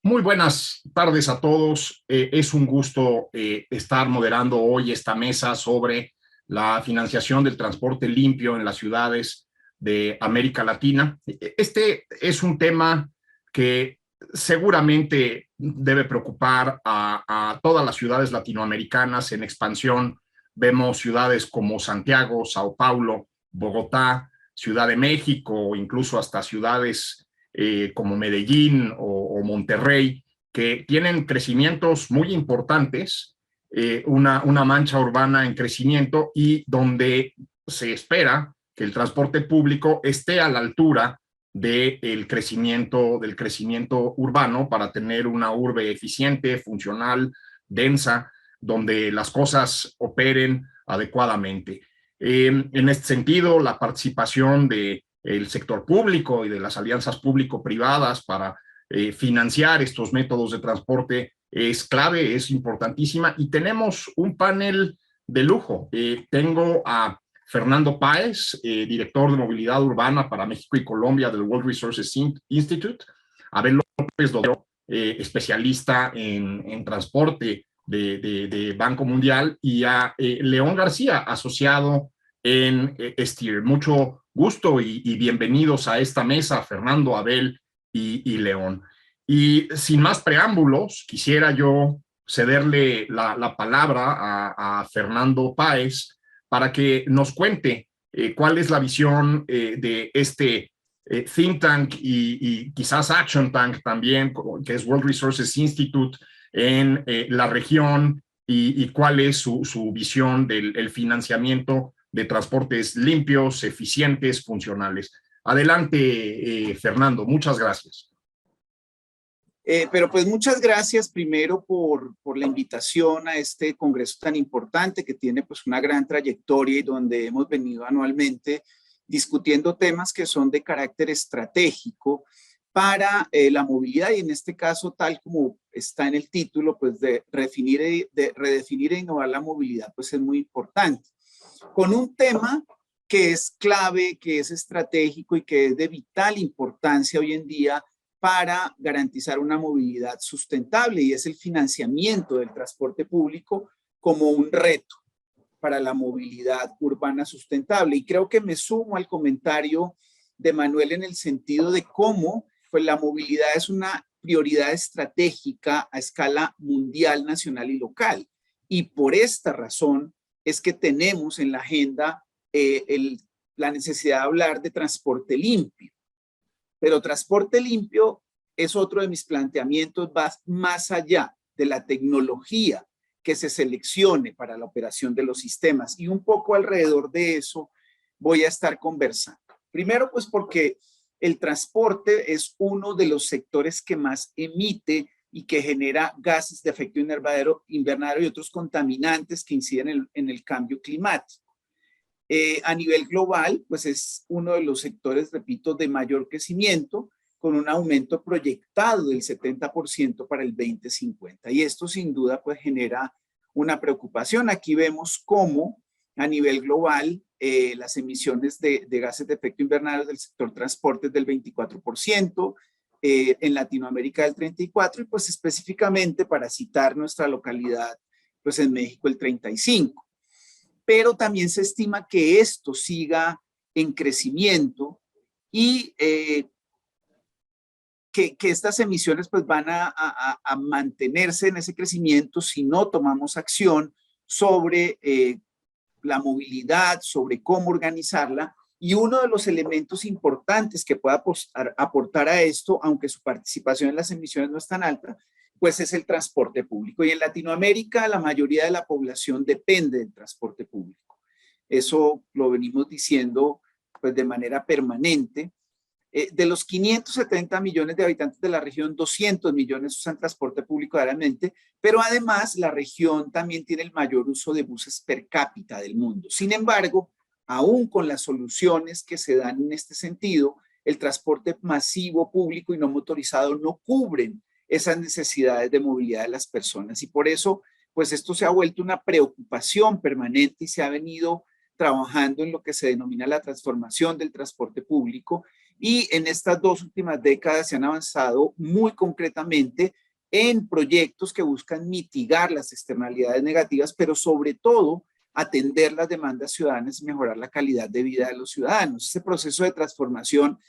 Muy buenas tardes a todos. Es un gusto estar moderando hoy esta mesa sobre la financiación del transporte limpio en las ciudades de América Latina. Este es un tema que seguramente debe preocupar a todas las ciudades latinoamericanas en expansión. Vemos ciudades como Santiago, Sao Paulo, Bogotá, Ciudad de México, incluso hasta ciudades como Medellín o Monterrey, que tienen crecimientos muy importantes, una mancha urbana en crecimiento y donde se espera que el transporte público esté a la altura del crecimiento urbano para tener una urbe eficiente, funcional, densa, donde las cosas operen adecuadamente. En este sentido, la participación del sector público y de las alianzas público-privadas para financiar estos métodos de transporte es clave, es importantísima y tenemos un panel de lujo. Tengo a Fernando Páez, director de movilidad urbana para México y Colombia del World Resources Institute, Abel López Dodero, especialista en transporte de Banco Mundial, y a León García, asociado en Steer. Mucho gusto y bienvenidos a esta mesa, Fernando, Abel y León. Y sin más preámbulos, quisiera yo cederle la palabra a Fernando Páez para que nos cuente cuál es la visión de este think tank y quizás action tank también, que es World Resources Institute en la región, y cuál es su visión del financiamiento de transportes limpios, eficientes, funcionales. Adelante, Fernando, muchas gracias. Pero pues muchas gracias primero por la invitación a este congreso tan importante que tiene pues una gran trayectoria y donde hemos venido anualmente discutiendo temas que son de carácter estratégico para la movilidad, y en este caso, tal como está en el título, pues de redefinir e innovar la movilidad, pues es muy importante. Con un tema que es clave, que es estratégico y que es de vital importancia hoy en día para garantizar una movilidad sustentable, y es el financiamiento del transporte público como un reto para la movilidad urbana sustentable. Y creo que me sumo al comentario de Manuel en el sentido de cómo pues, la movilidad es una prioridad estratégica a escala mundial, nacional y local. Y por esta razón es que tenemos en la agenda la necesidad de hablar de transporte limpio. Pero transporte limpio es otro de mis planteamientos, va más allá de la tecnología que se seleccione para la operación de los sistemas, y un poco alrededor de eso voy a estar conversando. Primero, pues porque el transporte es uno de los sectores que más emite y que genera gases de efecto invernadero y otros contaminantes que inciden en el cambio climático. A nivel global, pues es uno de los sectores, repito, de mayor crecimiento, con un aumento proyectado del 70% para el 2050. Y esto sin duda pues genera una preocupación. Aquí vemos cómo a nivel global las emisiones de gases de efecto invernadero del sector transporte es del 24%, en Latinoamérica del 34%, y pues específicamente para citar nuestra localidad, pues en México el 35%. Pero también se estima que esto siga en crecimiento y que estas emisiones pues van a mantenerse en ese crecimiento si no tomamos acción sobre la movilidad, sobre cómo organizarla. Y uno de los elementos importantes que pueda aportar a esto, aunque su participación en las emisiones no es tan alta, pues es el transporte público. Y en Latinoamérica la mayoría de la población depende del transporte público. Eso lo venimos diciendo pues de manera permanente. De los 570 millones de habitantes de la región, 200 millones usan transporte público diariamente, pero además la región también tiene el mayor uso de buses per cápita del mundo. Sin embargo, aún con las soluciones que se dan en este sentido, el transporte masivo, público y no motorizado no cubren esas necesidades de movilidad de las personas, y por eso, pues esto se ha vuelto una preocupación permanente y se ha venido trabajando en lo que se denomina la transformación del transporte público. y en estas 2 últimas décadas se han avanzado muy concretamente en proyectos que buscan mitigar las externalidades negativas, pero sobre todo atender las demandas ciudadanas y mejorar la calidad de vida de los ciudadanos. Este proceso de transformación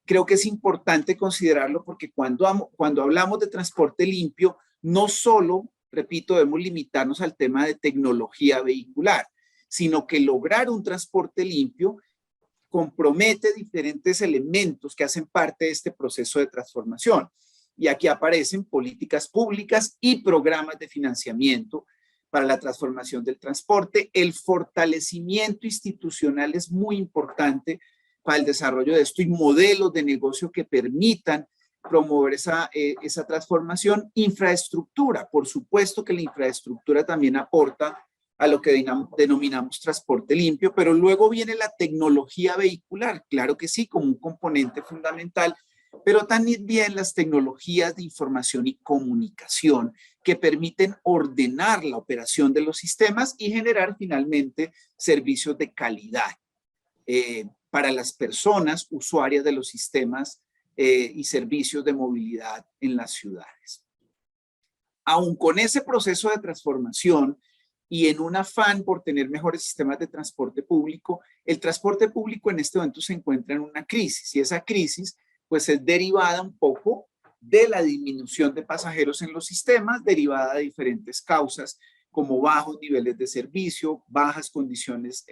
creo que es importante considerarlo porque cuando hablamos de transporte limpio, no solo, repito, debemos limitarnos al tema de tecnología vehicular, sino que lograr un transporte limpio compromete diferentes elementos que hacen parte de este proceso de transformación. Y aquí aparecen políticas públicas y programas de financiamiento para la transformación del transporte. El fortalecimiento institucional es muy importante para el desarrollo de esto y modelos de negocio que permitan promover esa transformación. Infraestructura, por supuesto que la infraestructura también aporta a lo que denominamos transporte limpio, pero luego viene la tecnología vehicular, claro que sí, como un componente fundamental, pero también las tecnologías de información y comunicación que permiten ordenar la operación de los sistemas y generar finalmente servicios de calidad para las personas usuarias de los sistemas y servicios de movilidad en las ciudades. Aún con ese proceso de transformación y en un afán por tener mejores sistemas de transporte público, el transporte público en este momento se encuentra en una crisis y esa crisis pues es derivada un poco de la disminución de pasajeros en los sistemas, derivada de diferentes causas como bajos niveles de servicio, bajas condiciones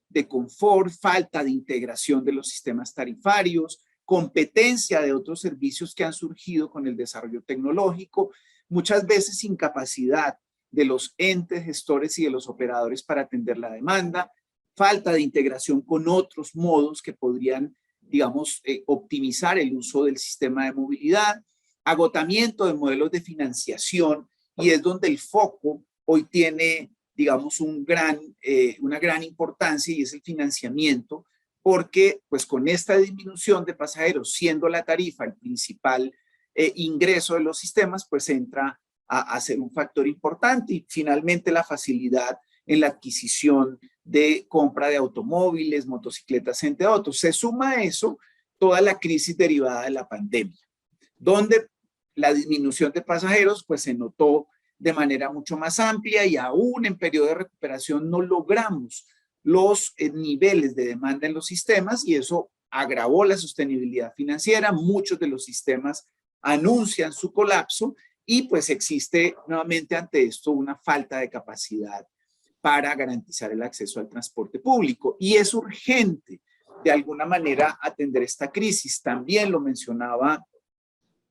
de confort, falta de integración de los sistemas tarifarios, competencia de otros servicios que han surgido con el desarrollo tecnológico, muchas veces incapacidad de los entes gestores y de los operadores para atender la demanda, falta de integración con otros modos que podrían, digamos, optimizar el uso del sistema de movilidad, agotamiento de modelos de financiación, y es donde el foco hoy tiene, digamos, una gran importancia y es el financiamiento, porque pues con esta disminución de pasajeros, siendo la tarifa el principal ingreso de los sistemas, pues entra a ser un factor importante y finalmente la facilidad en la adquisición de compra de automóviles, motocicletas, entre otros. Se suma a eso toda la crisis derivada de la pandemia, donde la disminución de pasajeros pues se notó de manera mucho más amplia y aún en periodo de recuperación no logramos los niveles de demanda en los sistemas y eso agravó la sostenibilidad financiera. Muchos de los sistemas anuncian su colapso y pues existe nuevamente ante esto una falta de capacidad para garantizar el acceso al transporte público. Y es urgente de alguna manera atender esta crisis. También lo mencionaba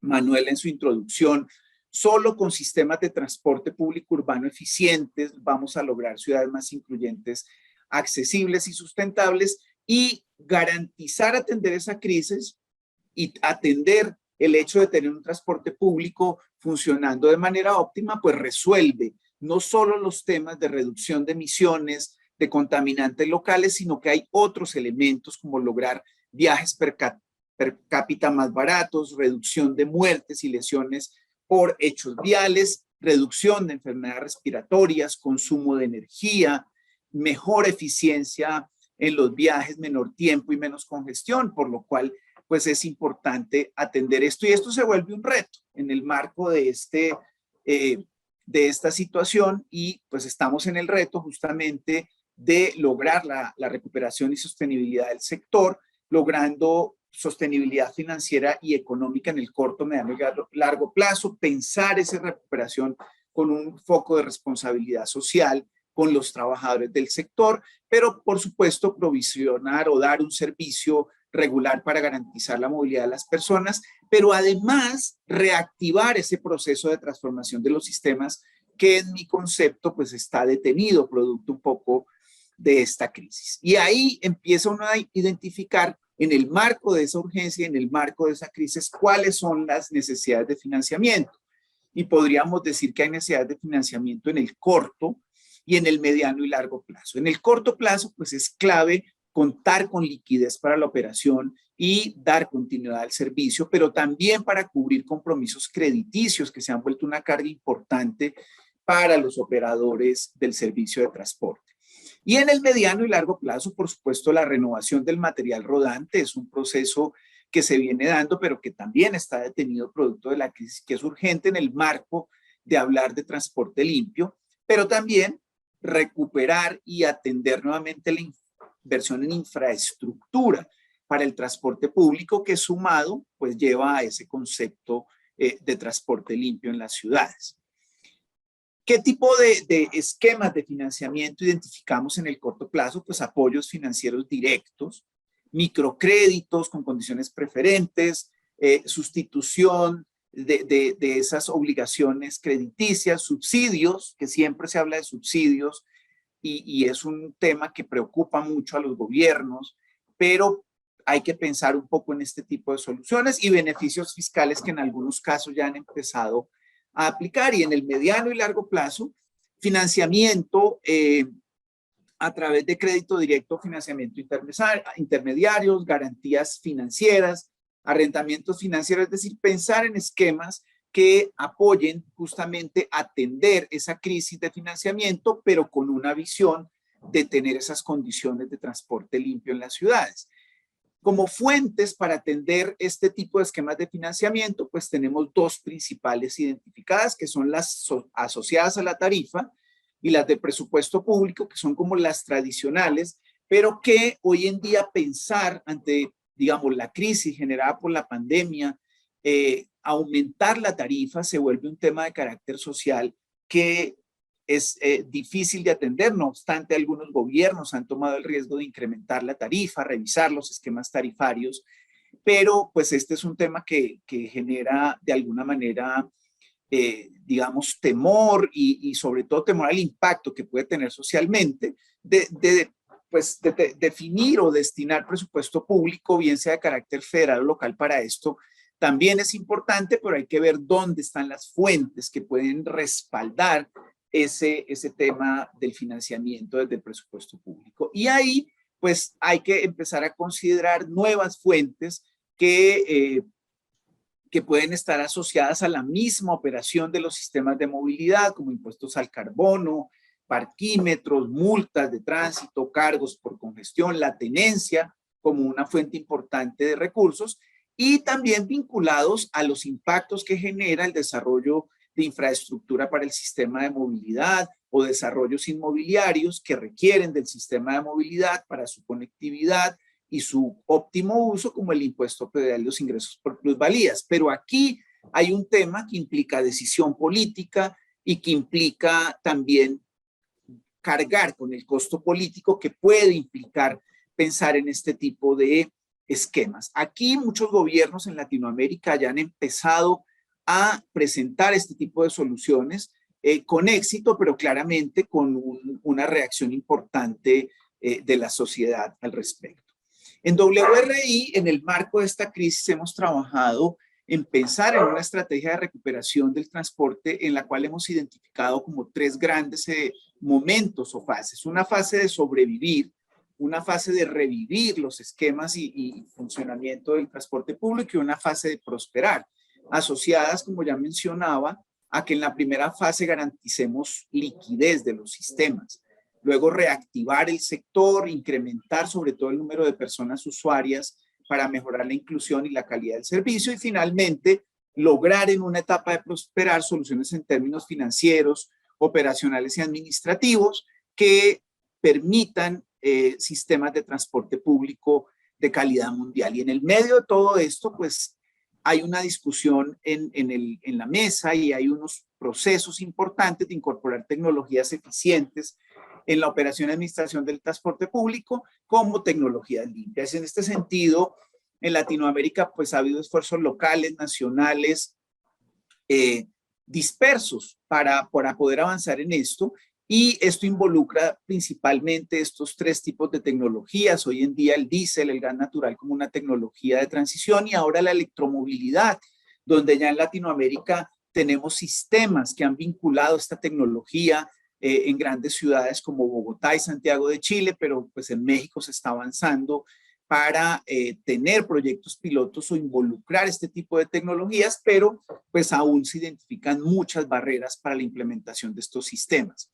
Manuel en su introducción. Solo con sistemas de transporte público urbano eficientes vamos a lograr ciudades más incluyentes, accesibles y sustentables y garantizar atender esa crisis y atender el hecho de tener un transporte público funcionando de manera óptima, pues resuelve no solo los temas de reducción de emisiones, de contaminantes locales, sino que hay otros elementos como lograr viajes per cápita más baratos, reducción de muertes y lesiones por hechos viales, reducción de enfermedades respiratorias, consumo de energía, mejor eficiencia en los viajes, menor tiempo y menos congestión, por lo cual pues es importante atender esto y esto se vuelve un reto en el marco de esta situación y pues estamos en el reto justamente de lograr la recuperación y sostenibilidad del sector, logrando sostenibilidad financiera y económica en el corto, mediano y largo plazo, pensar esa recuperación con un foco de responsabilidad social con los trabajadores del sector, pero por supuesto provisionar o dar un servicio regular para garantizar la movilidad de las personas, pero además reactivar ese proceso de transformación de los sistemas que en mi concepto pues está detenido producto un poco de esta crisis. Y ahí empieza uno a identificar en el marco de esa urgencia, en el marco de esa crisis, cuáles son las necesidades de financiamiento. Y podríamos decir que hay necesidades de financiamiento en el corto y en el mediano y largo plazo. En el corto plazo, pues es clave contar con liquidez para la operación y dar continuidad al servicio, pero también para cubrir compromisos crediticios que se han vuelto una carga importante para los operadores del servicio de transporte. Y en el mediano y largo plazo, por supuesto, la renovación del material rodante es un proceso que se viene dando, pero que también está detenido producto de la crisis, que es urgente en el marco de hablar de transporte limpio, pero también recuperar y atender nuevamente la inversión en infraestructura para el transporte público, que sumado pues lleva a ese concepto de transporte limpio en las ciudades. ¿Qué tipo de esquemas de financiamiento identificamos en el corto plazo? Pues apoyos financieros directos, microcréditos con condiciones preferentes, sustitución de esas obligaciones crediticias, subsidios, que siempre se habla de subsidios y es un tema que preocupa mucho a los gobiernos, pero hay que pensar un poco en este tipo de soluciones y beneficios fiscales que en algunos casos ya han empezado a aplicar. Y en el mediano y largo plazo, financiamiento a través de crédito directo, financiamiento intermediarios, garantías financieras, arrendamientos financieros, es decir, pensar en esquemas que apoyen justamente atender esa crisis de financiamiento, pero con una visión de tener esas condiciones de transporte limpio en las ciudades. Como fuentes para atender este tipo de esquemas de financiamiento, pues tenemos dos principales identificadas, que son las asociadas a la tarifa y las de presupuesto público, que son como las tradicionales, pero que hoy en día pensar ante, digamos, la crisis generada por la pandemia, aumentar la tarifa se vuelve un tema de carácter social que es difícil de atender. No obstante, algunos gobiernos han tomado el riesgo de incrementar la tarifa, revisar los esquemas tarifarios, pero pues este es un tema que genera de alguna manera, digamos, temor y sobre todo temor al impacto que puede tener socialmente de definir o destinar presupuesto público, bien sea de carácter federal o local para esto. También es importante, pero hay que ver dónde están las fuentes que pueden respaldar ese tema del financiamiento desde el presupuesto público. Y ahí, pues, hay que empezar a considerar nuevas fuentes que pueden estar asociadas a la misma operación de los sistemas de movilidad, como impuestos al carbono, parquímetros, multas de tránsito, cargos por congestión, la tenencia como una fuente importante de recursos, y también vinculados a los impactos que genera el desarrollo de infraestructura para el sistema de movilidad o desarrollos inmobiliarios que requieren del sistema de movilidad para su conectividad y su óptimo uso, como el impuesto predial de los ingresos por plusvalías. Pero aquí hay un tema que implica decisión política y que implica también cargar con el costo político que puede implicar pensar en este tipo de esquemas. Aquí muchos gobiernos en Latinoamérica ya han empezado a presentar este tipo de soluciones con éxito, pero claramente con una reacción importante de la sociedad al respecto. En WRI, en el marco de esta crisis, hemos trabajado en pensar en una estrategia de recuperación del transporte en la cual hemos identificado como tres grandes momentos o fases. Una fase de sobrevivir, una fase de revivir los esquemas y funcionamiento del transporte público y una fase de prosperar, asociadas, como ya mencionaba, a que en la primera fase garanticemos liquidez de los sistemas. Luego reactivar el sector, incrementar sobre todo el número de personas usuarias para mejorar la inclusión y la calidad del servicio y finalmente lograr en una etapa de prosperar soluciones en términos financieros, operacionales y administrativos que permitan sistemas de transporte público de calidad mundial. Y en el medio de todo esto, pues hay una discusión en la mesa y hay unos procesos importantes de incorporar tecnologías eficientes en la operación y administración del transporte público como tecnologías limpias. En este sentido, en Latinoamérica pues ha habido esfuerzos locales, nacionales, dispersos para poder avanzar en esto y esto involucra principalmente estos tres tipos de tecnologías. Hoy en día el diésel, el gas natural como una tecnología de transición y ahora la electromovilidad, donde ya en Latinoamérica tenemos sistemas que han vinculado esta tecnología en grandes ciudades como Bogotá y Santiago de Chile, pero pues en México se está avanzando para tener proyectos pilotos o involucrar este tipo de tecnologías, pero pues aún se identifican muchas barreras para la implementación de estos sistemas.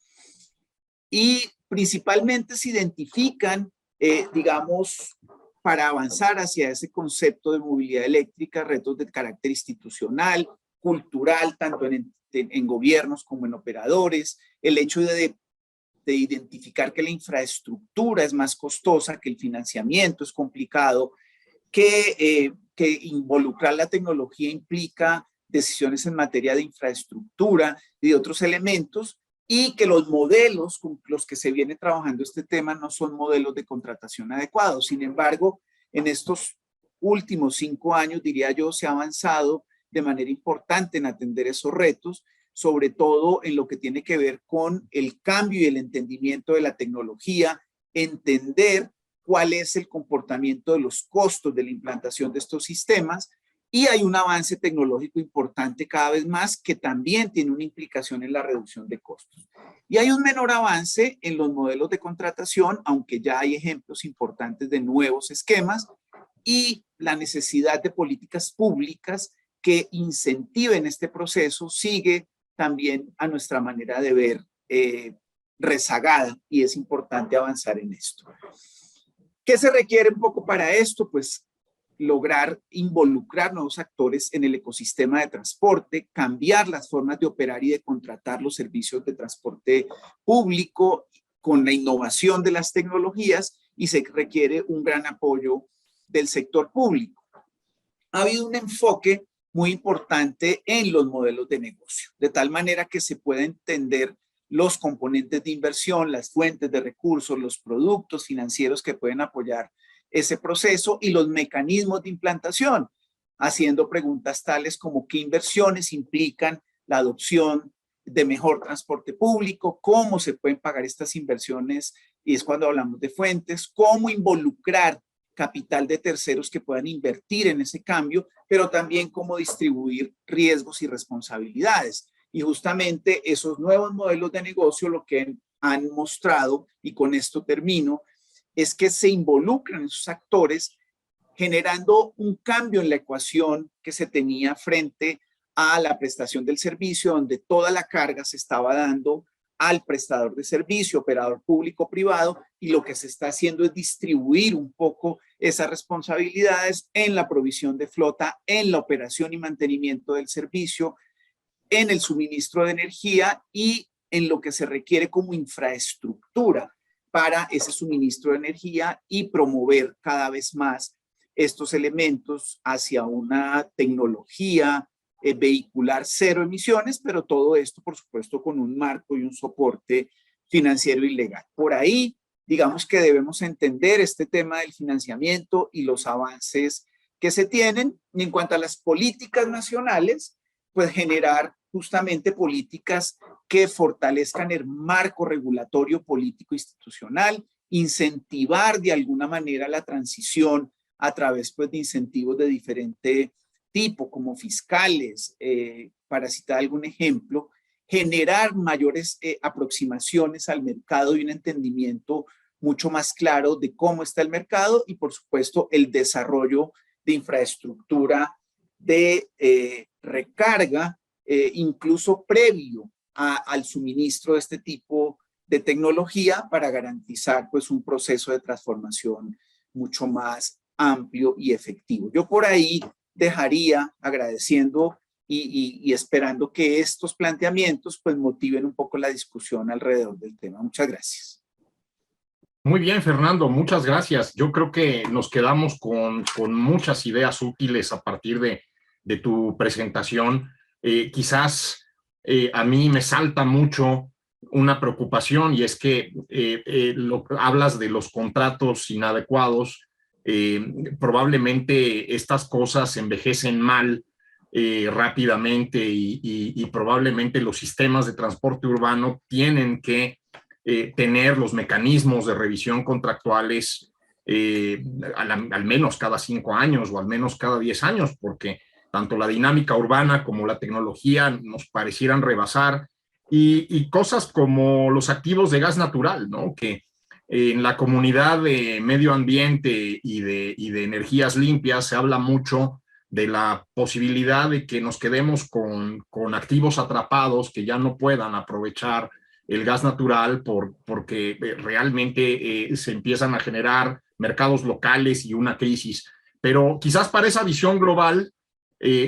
Y principalmente se identifican, digamos, para avanzar hacia ese concepto de movilidad eléctrica, retos de carácter institucional, cultural, tanto en gobiernos como en operadores, el hecho de identificar que la infraestructura es más costosa, que el financiamiento es complicado, que involucrar la tecnología implica decisiones en materia de infraestructura y de otros elementos, y que los modelos con los que se viene trabajando este tema no son modelos de contratación adecuados. Sin embargo, en estos últimos 5 años, diría yo, se ha avanzado de manera importante en atender esos retos, sobre todo en lo que tiene que ver con el cambio y el entendimiento de la tecnología, entender cuál es el comportamiento de los costos de la implantación de estos sistemas, y hay un avance tecnológico importante cada vez más que también tiene una implicación en la reducción de costos. Y hay un menor avance en los modelos de contratación, aunque ya hay ejemplos importantes de nuevos esquemas, y la necesidad de políticas públicas que incentiven este proceso sigue también, a nuestra manera de ver, rezagada, y es importante avanzar en esto. ¿Qué se requiere un poco para esto? Pues lograr involucrar nuevos actores en el ecosistema de transporte, cambiar las formas de operar y de contratar los servicios de transporte público con la innovación de las tecnologías, y se requiere un gran apoyo del sector público. Ha habido un enfoque muy importante en los modelos de negocio, de tal manera que se puede entender los componentes de inversión, las fuentes de recursos, los productos financieros que pueden apoyar ese proceso y los mecanismos de implantación, haciendo preguntas tales como qué inversiones implican la adopción de mejor transporte público, cómo se pueden pagar estas inversiones, y es cuando hablamos de fuentes, cómo involucrar capital de terceros que puedan invertir en ese cambio, pero también cómo distribuir riesgos y responsabilidades. Y justamente esos nuevos modelos de negocio lo que han mostrado, y con esto termino, es que se involucran esos actores generando un cambio en la ecuación que se tenía frente a la prestación del servicio, donde toda la carga se estaba dando al prestador de servicio, operador público-privado, y lo que se está haciendo es distribuir un poco esas responsabilidades en la provisión de flota, en la operación y mantenimiento del servicio, en el suministro de energía y en lo que se requiere como infraestructura para ese suministro de energía, y promover cada vez más estos elementos hacia una tecnología vehicular cero emisiones, pero todo esto, por supuesto, con un marco y un soporte financiero y legal. Por ahí, digamos que debemos entender este tema del financiamiento y los avances que se tienen. Y en cuanto a las políticas nacionales, pues generar justamente políticas que fortalezcan el marco regulatorio político institucional, incentivar de alguna manera la transición a través pues de incentivos de diferente tipo, como fiscales, para citar algún ejemplo, generar mayores aproximaciones al mercado y un entendimiento mucho más claro de cómo está el mercado, y por supuesto el desarrollo de infraestructura de recarga, incluso previo al suministro de este tipo de tecnología, para garantizar pues un proceso de transformación mucho más amplio y efectivo. Yo por ahí dejaría agradeciendo y esperando que estos planteamientos pues motiven un poco la discusión alrededor del tema. Muchas gracias. Muy bien, Fernando, muchas gracias. Yo creo que nos quedamos con muchas ideas útiles a partir de tu presentación. Quizás a mí me salta mucho una preocupación, y es que hablas de los contratos inadecuados. Probablemente estas cosas envejecen mal rápidamente, y probablemente los sistemas de transporte urbano tienen que tener los mecanismos de revisión contractuales al menos cada 5 años o al menos cada 10 años, porque tanto la dinámica urbana como la tecnología nos parecieran rebasar, y cosas como los activos de gas natural, ¿no? Que en la comunidad de medio ambiente y de energías limpias se habla mucho de la posibilidad de que nos quedemos con activos atrapados que ya no puedan aprovechar el gas natural porque realmente se empiezan a generar mercados locales y una crisis. Pero quizás para esa visión global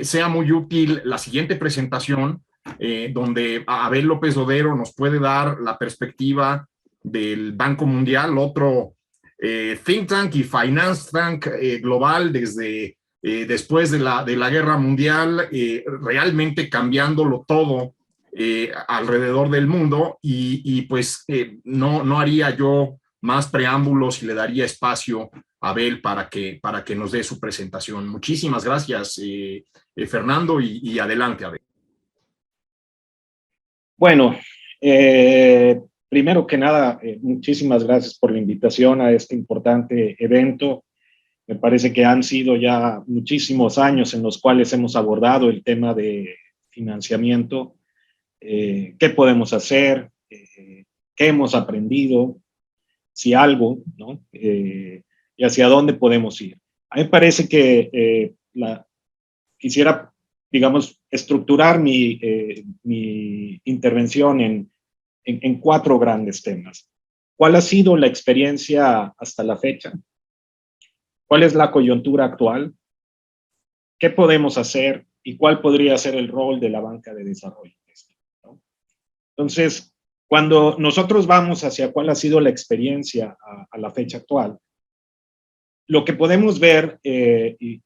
sea muy útil la siguiente presentación, donde Abel López Dodero nos puede dar la perspectiva del Banco Mundial, otro think tank y finance tank global desde después de la Guerra Mundial, realmente cambiándolo todo alrededor del mundo, y pues no haría yo más preámbulos y le daría espacio a Abel para que nos dé su presentación. Muchísimas gracias, Fernando, y adelante, Abel. Bueno, primero que nada, muchísimas gracias por la invitación a este importante evento. Me parece que han sido ya muchísimos años en los cuales hemos abordado el tema de financiamiento. ¿Qué podemos hacer? ¿Qué hemos aprendido? Si algo, ¿no? Y hacia dónde podemos ir. A mí me parece que quisiera, digamos, estructurar mi intervención en 4 grandes temas. ¿Cuál ha sido la experiencia hasta la fecha? ¿Cuál es la coyuntura actual? ¿Qué podemos hacer? ¿Y cuál podría ser el rol de la banca de desarrollo? ¿No? Entonces, cuando nosotros vamos hacia cuál ha sido la experiencia a la fecha actual, lo que podemos ver, y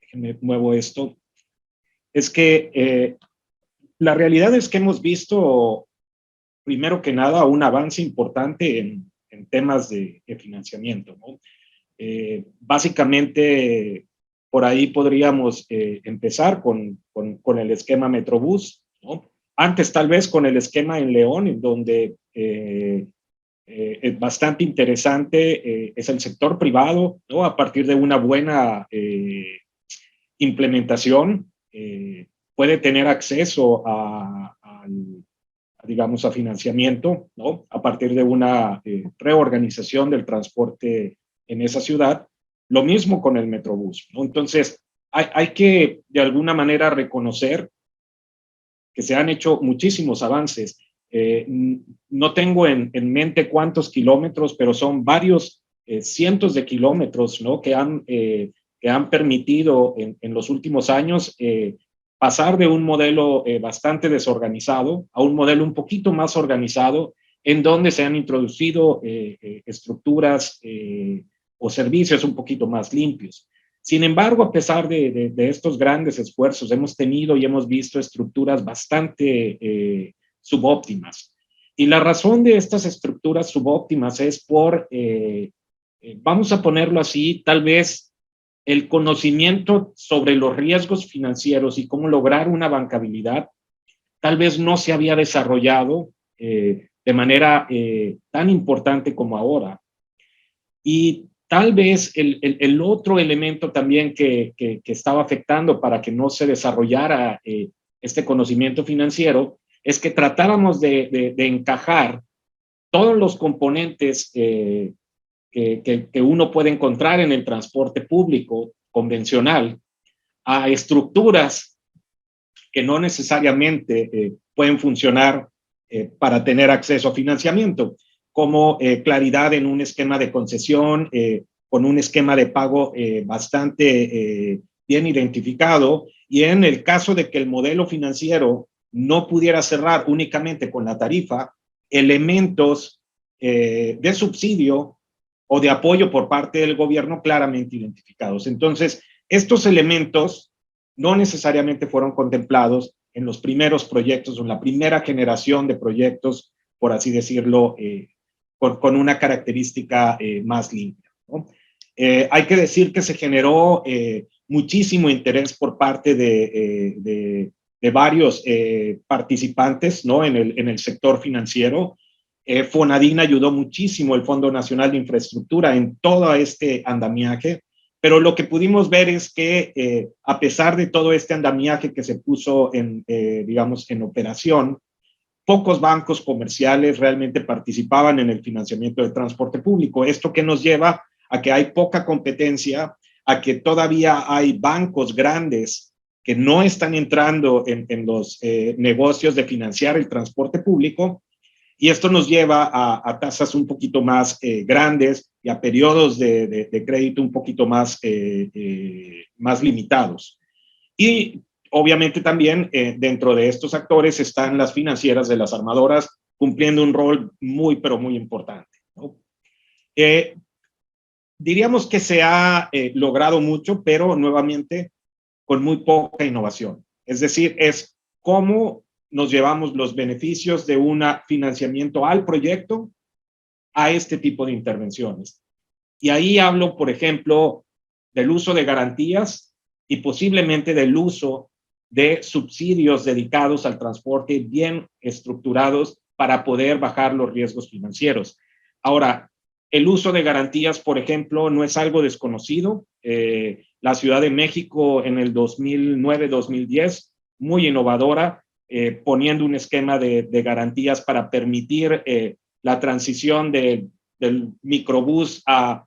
déjenme muevo esto, es que la realidad es que hemos visto, primero que nada, un avance importante en temas de financiamiento, ¿no? Básicamente, por ahí podríamos empezar con el esquema Metrobús, ¿no? Antes tal vez con el esquema en León, en donde es bastante interesante, es el sector privado, ¿no? A partir de una buena implementación, puede tener acceso digamos, a financiamiento, ¿no? A partir de una reorganización del transporte en esa ciudad. Lo mismo con el Metrobús, ¿no? Entonces, hay que, de alguna manera, reconocer que se han hecho muchísimos avances. No tengo en mente cuántos kilómetros, pero son varios cientos de kilómetros, ¿no? Que han permitido en los últimos años pasar de un modelo bastante desorganizado a un modelo un poquito más organizado, en donde se han introducido estructuras o servicios un poquito más limpios. Sin embargo, a pesar de estos grandes esfuerzos, hemos tenido y hemos visto estructuras bastante subóptimas. Y la razón de estas estructuras subóptimas es por, vamos a ponerlo así, tal vez el conocimiento sobre los riesgos financieros y cómo lograr una bancabilidad, tal vez no se había desarrollado de manera tan importante como ahora. Y tal vez el otro elemento también que estaba afectando para que no se desarrollara este conocimiento financiero es que tratáramos de encajar todos los componentes que uno puede encontrar en el transporte público convencional a estructuras que no necesariamente pueden funcionar para tener acceso a financiamiento, como claridad en un esquema de concesión, con un esquema de pago bastante bien identificado, y en el caso de que el modelo financiero no pudiera cerrar únicamente con la tarifa, elementos de subsidio o de apoyo por parte del gobierno claramente identificados. Entonces, estos elementos no necesariamente fueron contemplados en los primeros proyectos o en la primera generación de proyectos, por así decirlo, con una característica más limpia, ¿no? Hay que decir que se generó muchísimo interés por parte de varios participantes, ¿no? en el sector financiero. Fonadín ayudó muchísimo, el Fondo Nacional de Infraestructura, en todo este andamiaje, pero lo que pudimos ver es que a pesar de todo este andamiaje que se puso digamos, en operación, pocos bancos comerciales realmente participaban en el financiamiento del transporte público. Esto que nos lleva a que hay poca competencia, a que todavía hay bancos grandes que no están entrando en los negocios de financiar el transporte público, Y esto nos lleva a tasas un poquito más grandes y a periodos de crédito un poquito más, más limitados. Y obviamente también dentro de estos actores están las financieras de las armadoras cumpliendo un rol muy, pero muy importante, ¿no? Diríamos que se ha logrado mucho, pero nuevamente con muy poca innovación. Es decir, es cómo nos llevamos los beneficios de un financiamiento al proyecto a este tipo de intervenciones. Y ahí hablo, por ejemplo, del uso de garantías y posiblemente del uso de subsidios dedicados al transporte bien estructurados para poder bajar los riesgos financieros. Ahora, el uso de garantías, por ejemplo, no es algo desconocido. La Ciudad de México en el 2009-2010, muy innovadora, poniendo un esquema de garantías para permitir la transición del microbús a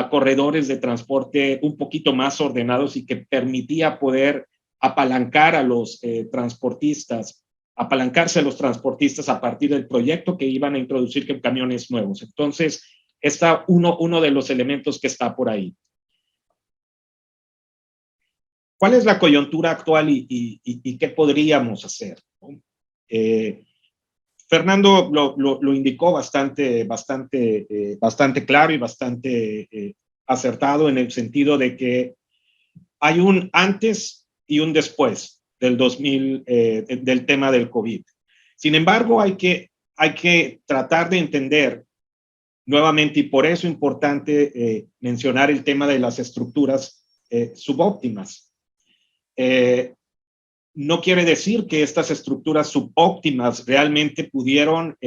corredores de transporte un poquito más ordenados y que permitía poder apalancar a los transportistas, apalancarse a los transportistas a partir del proyecto que iban a introducir camiones nuevos. Entonces, está uno de los elementos que está por ahí. ¿Cuál es la coyuntura actual y qué podríamos hacer? Fernando lo indicó bastante claro y bastante acertado en el sentido de que hay un antes y un después del tema del COVID. Sin embargo, hay que tratar de entender nuevamente, y por eso es importante mencionar el tema de las estructuras subóptimas. No quiere decir que estas estructuras subóptimas realmente pudieron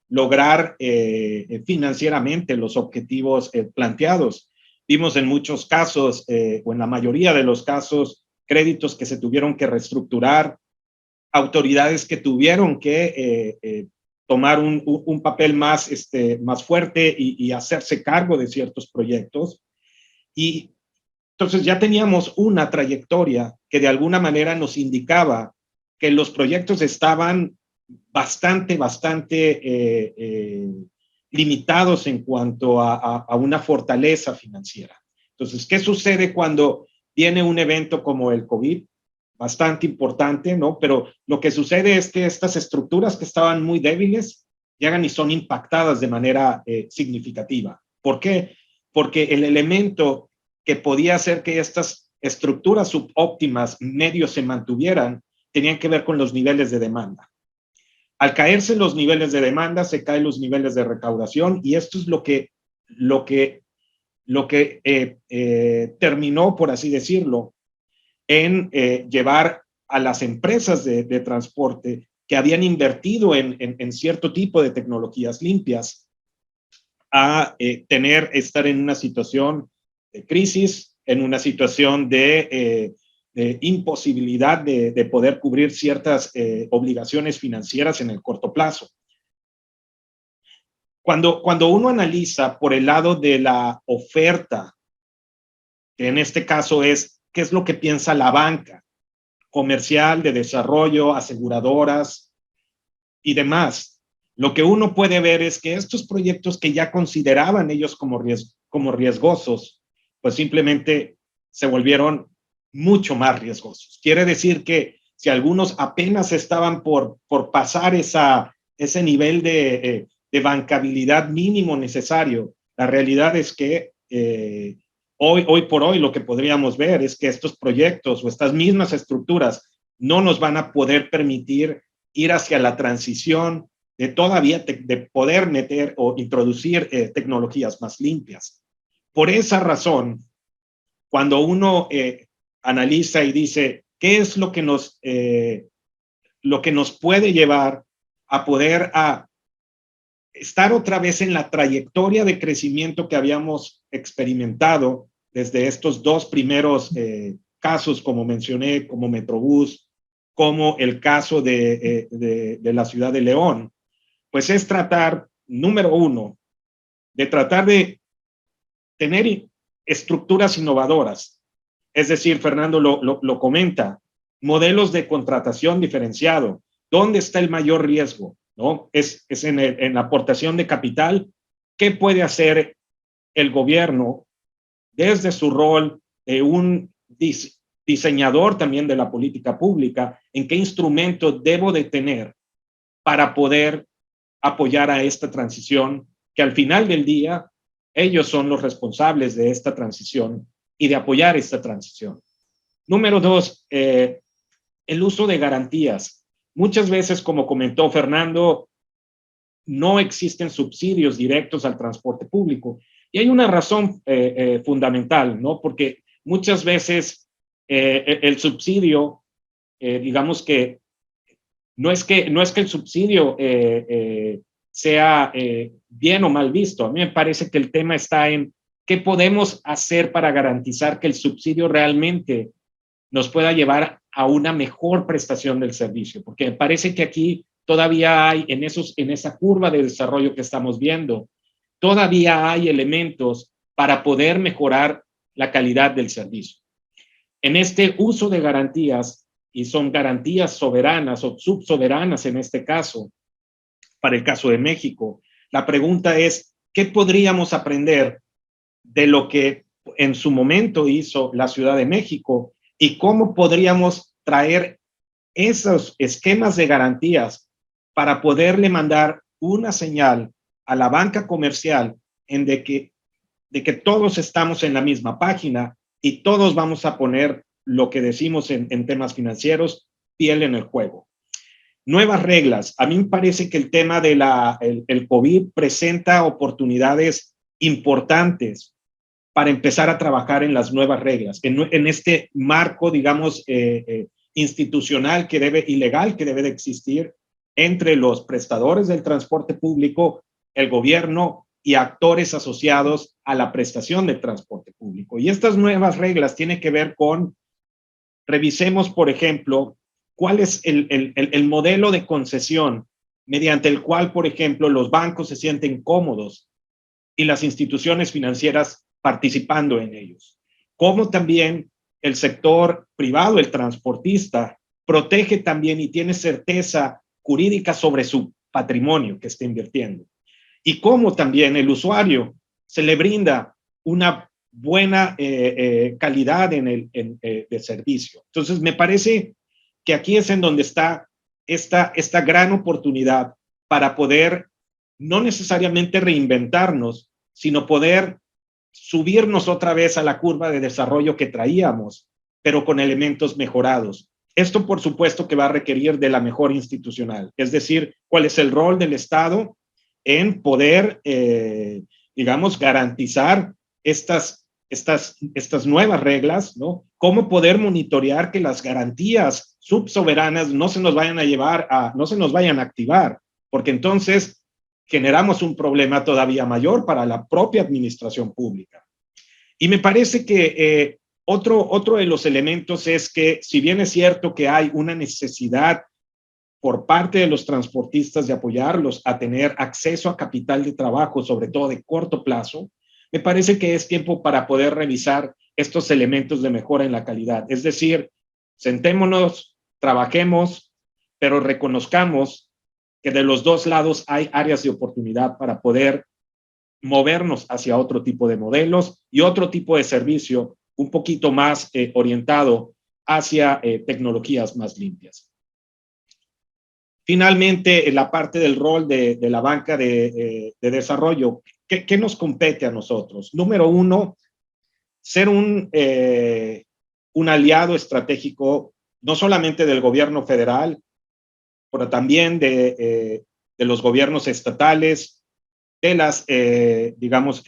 lograr financieramente los objetivos planteados. Vimos en muchos casos, o en la mayoría de los casos, créditos que se tuvieron que reestructurar, autoridades que tuvieron que tomar un papel más fuerte y hacerse cargo de ciertos proyectos. Y entonces ya teníamos una trayectoria que de alguna manera nos indicaba que los proyectos estaban bastante limitados en cuanto a una fortaleza financiera. Entonces, ¿qué sucede cuando viene un evento como el COVID? Bastante importante, ¿no? Pero lo que sucede es que estas estructuras que estaban muy débiles llegan y son impactadas de manera significativa. ¿Por qué? Porque el elemento que podía hacer que estas estructuras subóptimas medio se mantuvieran tenían que ver con los niveles de demanda. Al caerse los niveles de demanda, se caen los niveles de recaudación y esto es lo que terminó, por así decirlo, en llevar a las empresas de transporte que habían invertido en cierto tipo de tecnologías limpias a estar en una situación de crisis, en una situación de imposibilidad de poder cubrir ciertas obligaciones financieras en el corto plazo. Cuando uno analiza por el lado de la oferta, que en este caso es qué es lo que piensa la banca comercial, de desarrollo, aseguradoras y demás, lo que uno puede ver es que estos proyectos que ya consideraban ellos como riesgosos, pues simplemente se volvieron mucho más riesgosos. Quiere decir que si algunos apenas estaban por pasar ese nivel de bancabilidad mínimo necesario, la realidad es que hoy por hoy lo que podríamos ver es que estos proyectos o estas mismas estructuras no nos van a poder permitir ir hacia la transición de poder meter o introducir tecnologías más limpias. Por esa razón, cuando uno analiza y dice, ¿qué es lo que nos puede llevar a poder estar otra vez en la trayectoria de crecimiento que habíamos experimentado desde estos dos primeros casos, como mencioné, como Metrobús, como el caso de la ciudad de León? Pues es tratar, número uno, de tratar de tener estructuras innovadoras. Es decir, Fernando lo comenta, modelos de contratación diferenciado. ¿Dónde está el mayor riesgo? ¿no? Es en la aportación de capital. ¿Qué puede hacer el gobierno desde su rol de un diseñador también de la política pública? ¿En qué instrumento debo de tener para poder apoyar a esta transición, que al final del día ellos son los responsables de esta transición y de apoyar esta transición? Número dos, el uso de garantías. Muchas veces, como comentó Fernando, no existen subsidios directos al transporte público. Y hay una razón fundamental, ¿no? Porque muchas veces el subsidio, digamos que no es que el subsidio sea bien o mal visto. A mí me parece que el tema está en qué podemos hacer para garantizar que el subsidio realmente nos pueda llevar a una mejor prestación del servicio, porque me parece que aquí todavía hay, en esa curva de desarrollo que estamos viendo, todavía hay elementos para poder mejorar la calidad del servicio. En este uso de garantías, y son garantías soberanas o subsoberanas en este caso, para el caso de México, la pregunta es, ¿qué podríamos aprender de lo que en su momento hizo la Ciudad de México y cómo podríamos traer esos esquemas de garantías para poderle mandar una señal a la banca comercial de que todos estamos en la misma página y todos vamos a poner lo que decimos en temas financieros, piel en el juego? Nuevas reglas. A mí me parece que el tema de el COVID presenta oportunidades importantes para empezar a trabajar en las nuevas reglas, en este marco, digamos, institucional y legal que debe de existir entre los prestadores del transporte público, el gobierno y actores asociados a la prestación del transporte público. Y estas nuevas reglas tienen que ver con, revisemos, por ejemplo, cuál es el modelo de concesión mediante el cual, por ejemplo, los bancos se sienten cómodos y las instituciones financieras participando en ellos. Cómo también el sector privado, el transportista, protege también y tiene certeza jurídica sobre su patrimonio que está invirtiendo. Y cómo también el usuario se le brinda una buena calidad de servicio. Entonces, me parece que aquí es en donde está esta gran oportunidad para poder no necesariamente reinventarnos, sino poder subirnos otra vez a la curva de desarrollo que traíamos, pero con elementos mejorados. Esto, por supuesto, que va a requerir de la mejor institucional, es decir, cuál es el rol del Estado en poder, digamos, garantizar estas nuevas reglas, ¿no? Cómo poder monitorear que las garantías subsoberanas no se nos vayan no se nos vayan a activar, porque entonces generamos un problema todavía mayor para la propia administración pública. Y me parece que otro de los elementos es que, si bien es cierto que hay una necesidad por parte de los transportistas de apoyarlos a tener acceso a capital de trabajo, sobre todo de corto plazo, me parece que es tiempo para poder revisar estos elementos de mejora en la calidad. Es decir, sentémonos, trabajemos, pero reconozcamos que de los dos lados hay áreas de oportunidad para poder movernos hacia otro tipo de modelos y otro tipo de servicio un poquito más orientado hacia tecnologías más limpias. Finalmente, en la parte del rol de la banca de desarrollo, ¿qué nos compete a nosotros? Número uno, ser un aliado estratégico, no solamente del gobierno federal, pero también de los gobiernos estatales, de las, digamos,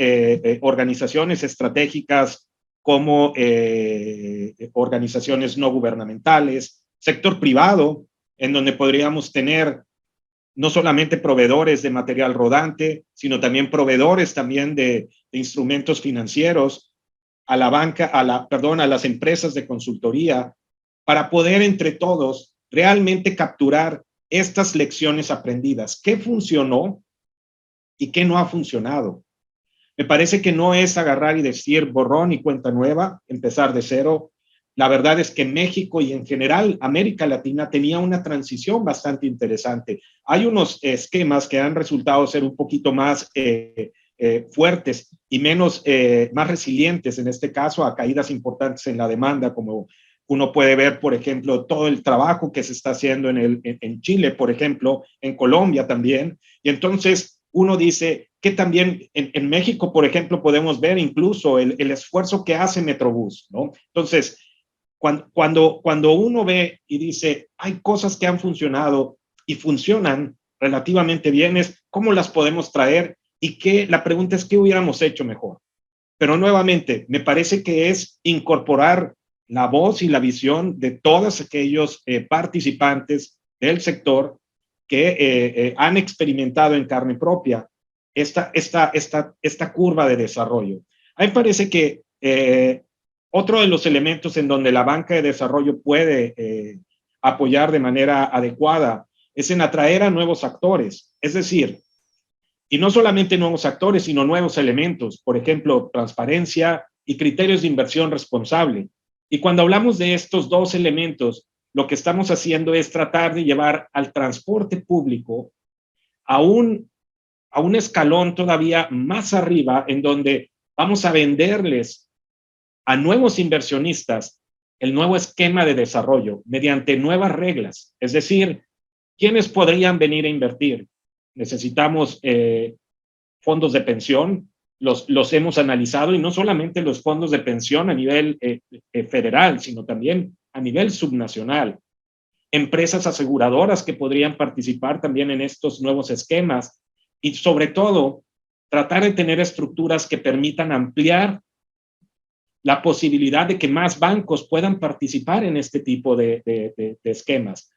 organizaciones estratégicas como organizaciones no gubernamentales, sector privado, en donde podríamos tener no solamente proveedores de material rodante, sino también proveedores también de instrumentos financieros a la banca, a las empresas de consultoría, para poder entre todos realmente capturar estas lecciones aprendidas. ¿Qué funcionó y qué no ha funcionado? Me parece que no es agarrar y decir borrón y cuenta nueva, empezar de cero, la verdad es que México y en general América Latina tenía una transición bastante interesante. Hay unos esquemas que han resultado ser un poquito más fuertes y más resilientes, en este caso, a caídas importantes en la demanda, como uno puede ver, por ejemplo, todo el trabajo que se está haciendo en Chile, por ejemplo, en Colombia también. Y entonces uno dice que también en México, por ejemplo, podemos ver incluso el esfuerzo que hace Metrobús, ¿no? Entonces, cuando uno ve y dice, hay cosas que han funcionado y funcionan relativamente bien, es cómo las podemos traer y la pregunta es qué hubiéramos hecho mejor. Pero nuevamente, me parece que es incorporar la voz y la visión de todos aquellos participantes del sector que han experimentado en carne propia esta curva de desarrollo. A mí me parece que otro de los elementos en donde la banca de desarrollo puede apoyar de manera adecuada es en atraer a nuevos actores, es decir, y no solamente nuevos actores, sino nuevos elementos, por ejemplo, transparencia y criterios de inversión responsable. Y cuando hablamos de estos dos elementos, lo que estamos haciendo es tratar de llevar al transporte público a un escalón todavía más arriba, en donde vamos a venderles a nuevos inversionistas el nuevo esquema de desarrollo mediante nuevas reglas. Es decir, ¿quiénes podrían venir a invertir? Necesitamos fondos de pensión, los hemos analizado, y no solamente los fondos de pensión a nivel federal, sino también a nivel subnacional. Empresas aseguradoras que podrían participar también en estos nuevos esquemas y sobre todo tratar de tener estructuras que permitan ampliar la posibilidad de que más bancos puedan participar en este tipo de esquemas.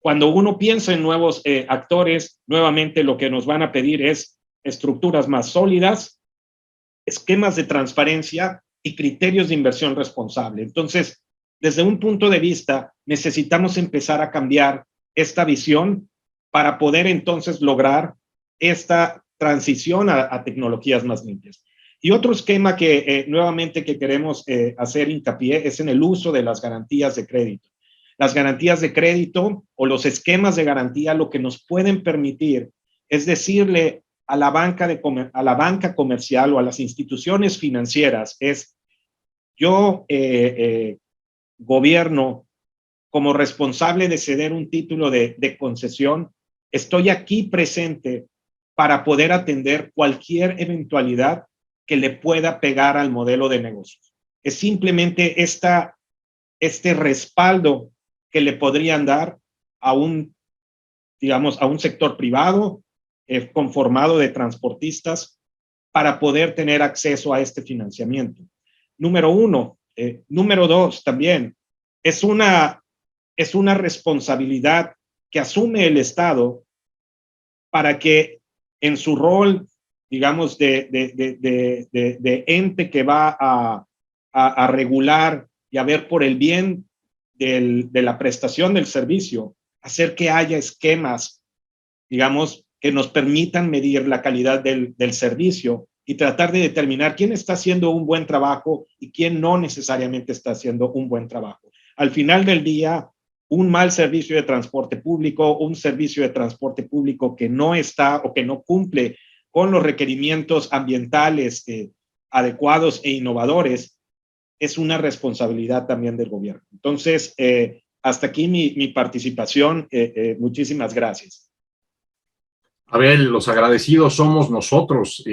Cuando uno piensa en nuevos actores, nuevamente lo que nos van a pedir es estructuras más sólidas, esquemas de transparencia y criterios de inversión responsable. Entonces, desde un punto de vista, necesitamos empezar a cambiar esta visión para poder entonces lograr esta transición a tecnologías más limpias. Y otro esquema que nuevamente que queremos hacer hincapié es en el uso de las garantías de crédito. Las garantías de crédito o los esquemas de garantía lo que nos pueden permitir es decirle a la banca comercial o a las instituciones financieras es, yo, gobierno, como responsable de ceder un título de concesión, estoy aquí presente para poder atender cualquier eventualidad que le pueda pegar al modelo de negocios. Es simplemente este respaldo que le podrían dar a un sector privado conformado de transportistas para poder tener acceso a este financiamiento. Número uno. Número dos, también es una responsabilidad que asume el Estado para que en su rol, digamos, de ente que va a regular y a ver por el bien de la prestación del servicio, hacer que haya esquemas, digamos, que nos permitan medir la calidad del servicio y tratar de determinar quién está haciendo un buen trabajo y quién no necesariamente está haciendo un buen trabajo. Al final del día, un mal servicio de transporte público, un servicio de transporte público que no está o que no cumple con los requerimientos ambientales adecuados e innovadores, es una responsabilidad también del gobierno. Entonces, hasta aquí mi participación. Muchísimas gracias. Abel, los agradecidos somos nosotros.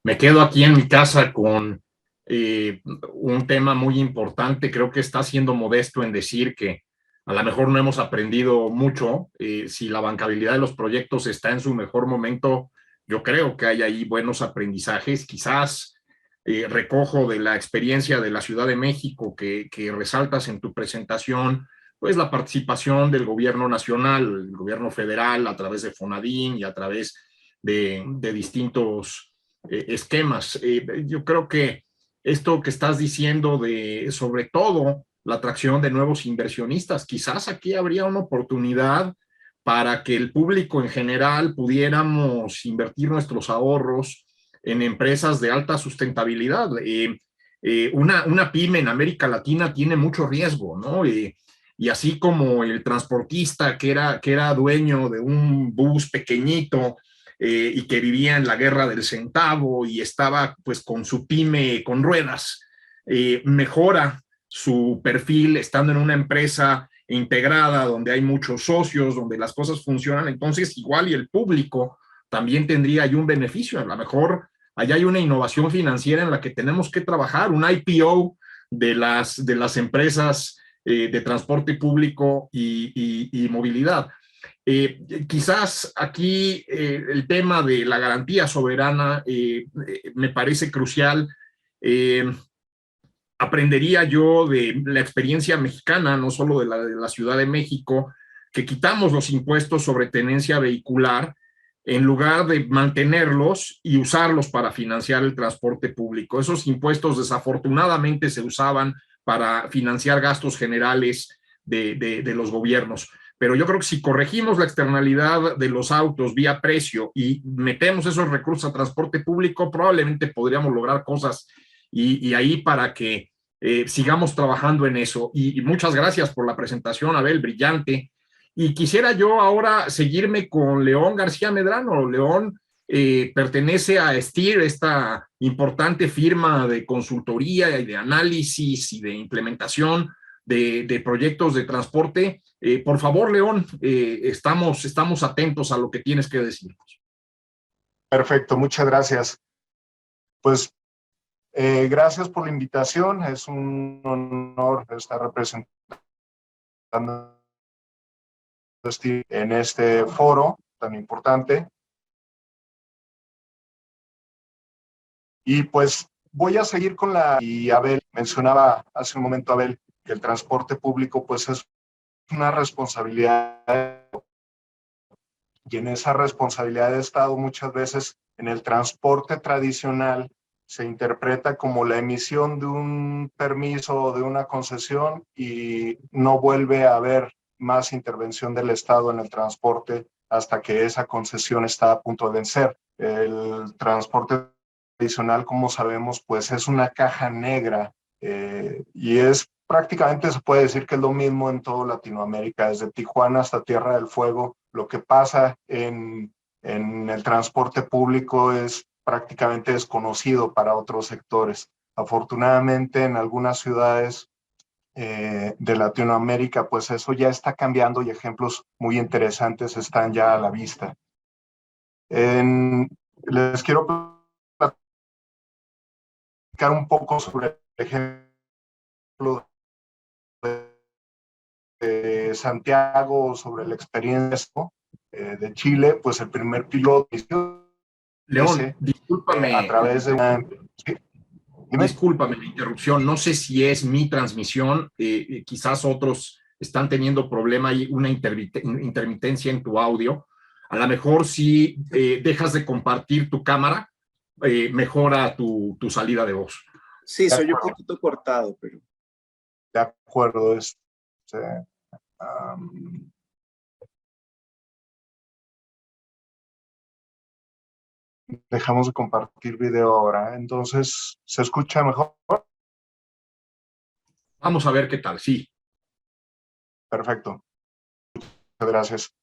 Me quedo aquí en mi casa con un tema muy importante. Creo que está siendo modesto en decir que a lo mejor no hemos aprendido mucho. Si la bancabilidad de los proyectos está en su mejor momento, yo creo que hay ahí buenos aprendizajes. Quizás recojo de la experiencia de la Ciudad de México que resaltas en tu presentación, pues la participación del gobierno nacional, el gobierno federal a través de Fonadín y a través de distintos esquemas. Yo creo que esto que estás diciendo de, sobre todo, la atracción de nuevos inversionistas, quizás aquí habría una oportunidad para que el público en general pudiéramos invertir nuestros ahorros en empresas de alta sustentabilidad. una pyme en América Latina tiene mucho riesgo, ¿no? Y así como el transportista que era dueño de un bus pequeñito y que vivía en la guerra del centavo y estaba pues con su pyme con ruedas, mejora su perfil estando en una empresa integrada donde hay muchos socios, donde las cosas funcionan, entonces igual y el público también tendría ahí un beneficio. A lo mejor allá hay una innovación financiera en la que tenemos que trabajar, un IPO de las empresas de transporte público y movilidad. Quizás aquí el tema de la garantía soberana me parece crucial. Aprendería yo de la experiencia mexicana, no solo de la Ciudad de México, que quitamos los impuestos sobre tenencia vehicular en lugar de mantenerlos y usarlos para financiar el transporte público. Esos impuestos desafortunadamente se usaban para financiar gastos generales de los gobiernos. Pero yo creo que si corregimos la externalidad de los autos vía precio y metemos esos recursos a transporte público, probablemente podríamos lograr cosas y ahí para que sigamos trabajando en eso. Y muchas gracias por la presentación, Abel, brillante. Y quisiera yo ahora seguirme con León García Medrano. León pertenece a STEER, esta importante firma de consultoría y de análisis y de implementación de proyectos de transporte. Por favor, León, estamos atentos a lo que tienes que decirnos. Perfecto, muchas gracias. Pues gracias por la invitación. Es un honor estar representando en este foro tan importante. Y pues voy a seguir con y Abel mencionaba hace un momento, Abel, que el transporte público pues es una responsabilidad, y en esa responsabilidad de Estado muchas veces en el transporte tradicional se interpreta como la emisión de un permiso o de una concesión y no vuelve a haber más intervención del Estado en el transporte hasta que esa concesión está a punto de vencer. El transporte tradicional, como sabemos, pues es una caja negra y es prácticamente, se puede decir que es lo mismo en toda Latinoamérica, desde Tijuana hasta Tierra del Fuego. Lo que pasa en el transporte público es prácticamente desconocido para otros sectores. Afortunadamente, en algunas ciudades de Latinoamérica, pues eso ya está cambiando y ejemplos muy interesantes están ya a la vista. Les quiero platicar un poco sobre el ejemplo de Santiago, sobre la experiencia de Chile. Pues el primer piloto León, discúlpame. A través de una... ¿Sí? Discúlpame la interrupción, no sé si es mi transmisión, quizás otros están teniendo problema y una intermitencia en tu audio. A lo mejor si dejas de compartir tu cámara, mejora tu salida de voz. Sí, soy un poquito cortado, pero... De acuerdo. Dejamos de compartir video ahora. Entonces, ¿se escucha mejor? Vamos a ver qué tal, sí. Perfecto. Muchas gracias.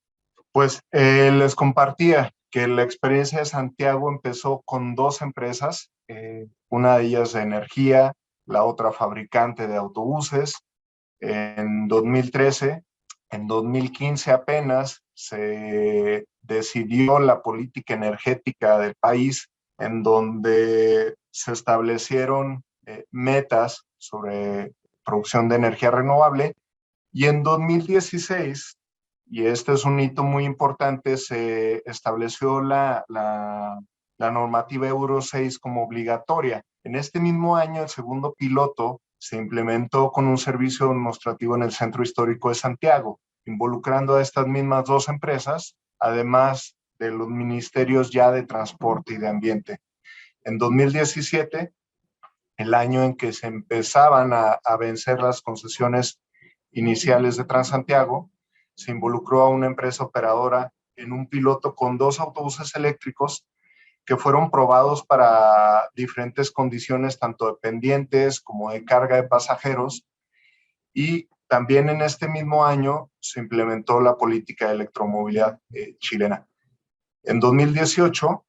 Pues les compartía que la experiencia de Santiago empezó con dos empresas, una de ellas de energía, la otra fabricante de autobuses. En 2013, en 2015 apenas se decidió la política energética del país, en donde se establecieron metas sobre producción de energía renovable, y en 2016, y este es un hito muy importante, se estableció la normativa Euro 6 como obligatoria. En este mismo año, el segundo piloto se implementó con un servicio demostrativo en el Centro Histórico de Santiago, involucrando a estas mismas dos empresas, además de los ministerios ya de Transporte y de Ambiente. En 2017, el año en que se empezaban a vencer las concesiones iniciales de Transantiago, se involucró a una empresa operadora en un piloto con dos autobuses eléctricos que fueron probados para diferentes condiciones, tanto de pendientes como de carga de pasajeros, y también en este mismo año se implementó la política de electromovilidad chilena. En 2018,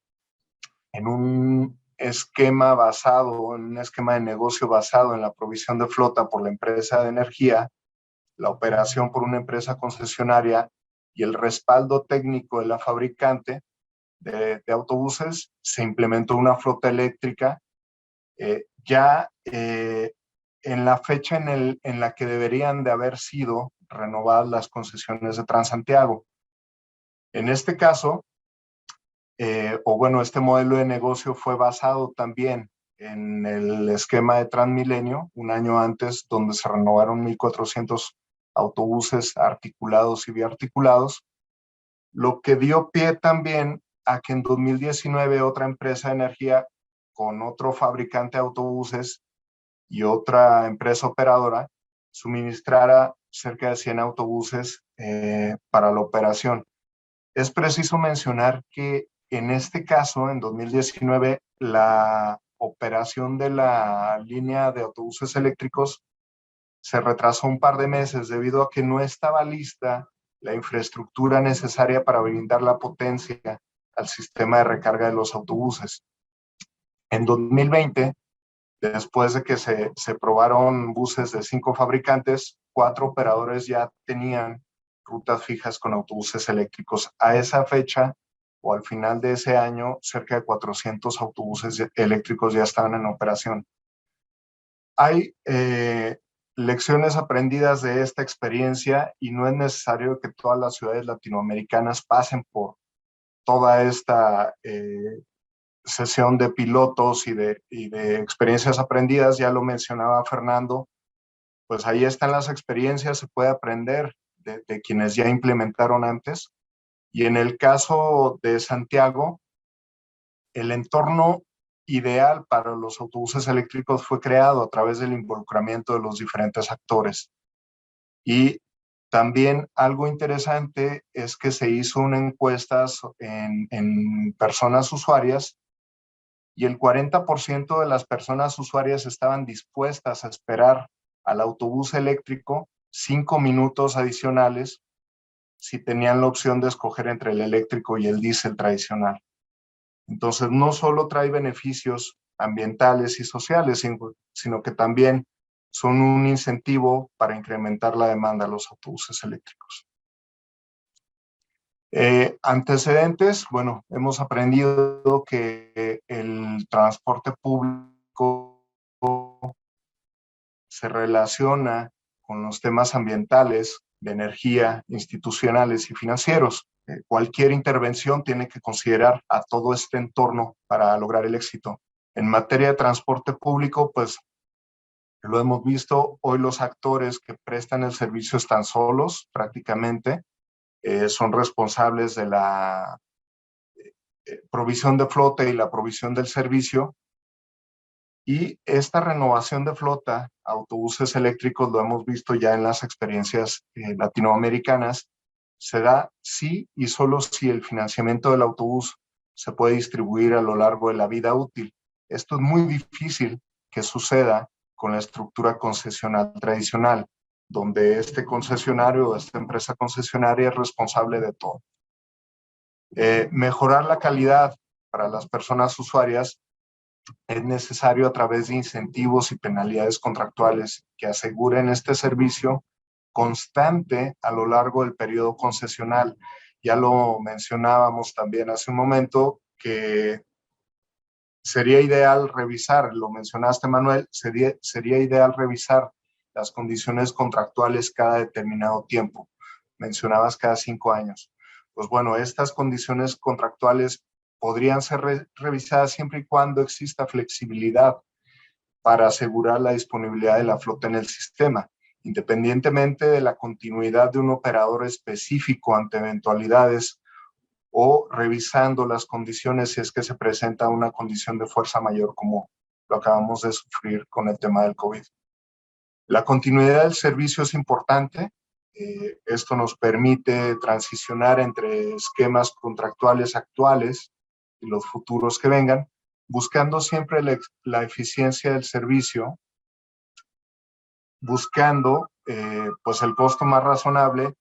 en un esquema de negocio basado en la provisión de flota por la empresa de energía, la operación por una empresa concesionaria y el respaldo técnico de la fabricante de autobuses, se implementó una flota eléctrica en la fecha en la que deberían de haber sido renovadas las concesiones de Transantiago. En este caso, este modelo de negocio fue basado también en el esquema de Transmilenio, un año antes, donde se renovaron 1,400 autobuses articulados y biarticulados, lo que dio pie también a que en 2019 otra empresa de energía con otro fabricante de autobuses y otra empresa operadora suministrara cerca de 100 autobuses para la operación. Es preciso mencionar que en este caso, en 2019, la operación de la línea de autobuses eléctricos se retrasó un par de meses debido a que no estaba lista la infraestructura necesaria para brindar la potencia al sistema de recarga de los autobuses. En 2020, después de que se probaron buses de 5 fabricantes, 4 operadores ya tenían rutas fijas con autobuses eléctricos. A esa fecha, o al final de ese año, cerca de 400 autobuses eléctricos ya estaban en operación. Hay lecciones aprendidas de esta experiencia y no es necesario que todas las ciudades latinoamericanas pasen por toda esta sesión de pilotos y de experiencias aprendidas. Ya lo mencionaba Fernando, pues ahí están las experiencias, se puede aprender de quienes ya implementaron antes. Y en el caso de Santiago, el entorno ideal para los autobuses eléctricos fue creado a través del involucramiento de los diferentes actores. Y también algo interesante es que se hizo una encuesta en personas usuarias y el 40% de las personas usuarias estaban dispuestas a esperar al autobús eléctrico 5 minutos adicionales si tenían la opción de escoger entre el eléctrico y el diésel tradicional. Entonces, no solo trae beneficios ambientales y sociales, sino que también son un incentivo para incrementar la demanda de los autobuses eléctricos. Antecedentes, bueno, hemos aprendido que el transporte público se relaciona con los temas ambientales, de energía, institucionales y financieros. Cualquier intervención tiene que considerar a todo este entorno para lograr el éxito. En materia de transporte público, pues lo hemos visto, hoy los actores que prestan el servicio están solos prácticamente, son responsables de la provisión de flota y la provisión del servicio. Y esta renovación de flota, autobuses eléctricos, lo hemos visto ya en las experiencias latinoamericanas, se da si y solo si el financiamiento del autobús se puede distribuir a lo largo de la vida útil. Esto es muy difícil que suceda con la estructura concesional tradicional, donde este concesionario o esta empresa concesionaria es responsable de todo. Mejorar la calidad para las personas usuarias es necesario a través de incentivos y penalidades contractuales que aseguren este servicio constante a lo largo del periodo concesional. Ya lo mencionábamos también hace un momento, que sería ideal revisar, lo mencionaste Manuel, sería ideal revisar las condiciones contractuales cada determinado tiempo. Mencionabas cada 5 años. Pues bueno, estas condiciones contractuales podrían ser revisadas siempre y cuando exista flexibilidad para asegurar la disponibilidad de la flota en el sistema, independientemente de la continuidad de un operador específico ante eventualidades o revisando las condiciones si es que se presenta una condición de fuerza mayor como lo acabamos de sufrir con el tema del COVID. La continuidad del servicio es importante. Esto nos permite transicionar entre esquemas contractuales actuales y los futuros que vengan, buscando siempre la eficiencia del servicio, buscando pues el costo más razonable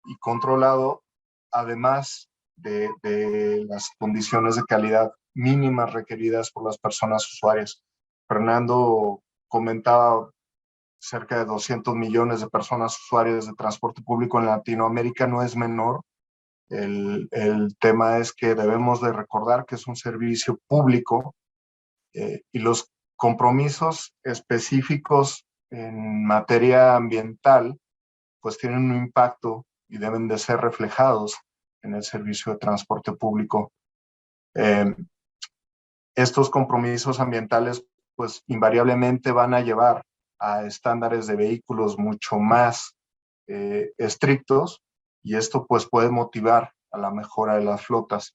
y controlado, además de las condiciones de calidad mínimas requeridas por las personas usuarias. Fernando comentaba cerca de 200 millones de personas usuarias de transporte público en Latinoamérica, no es menor. El tema es que debemos de recordar que es un servicio público y los compromisos específicos en materia ambiental pues tienen un impacto y deben de ser reflejados en el servicio de transporte público. Estos compromisos ambientales pues invariablemente van a llevar a estándares de vehículos mucho más estrictos y esto pues puede motivar a la mejora de las flotas.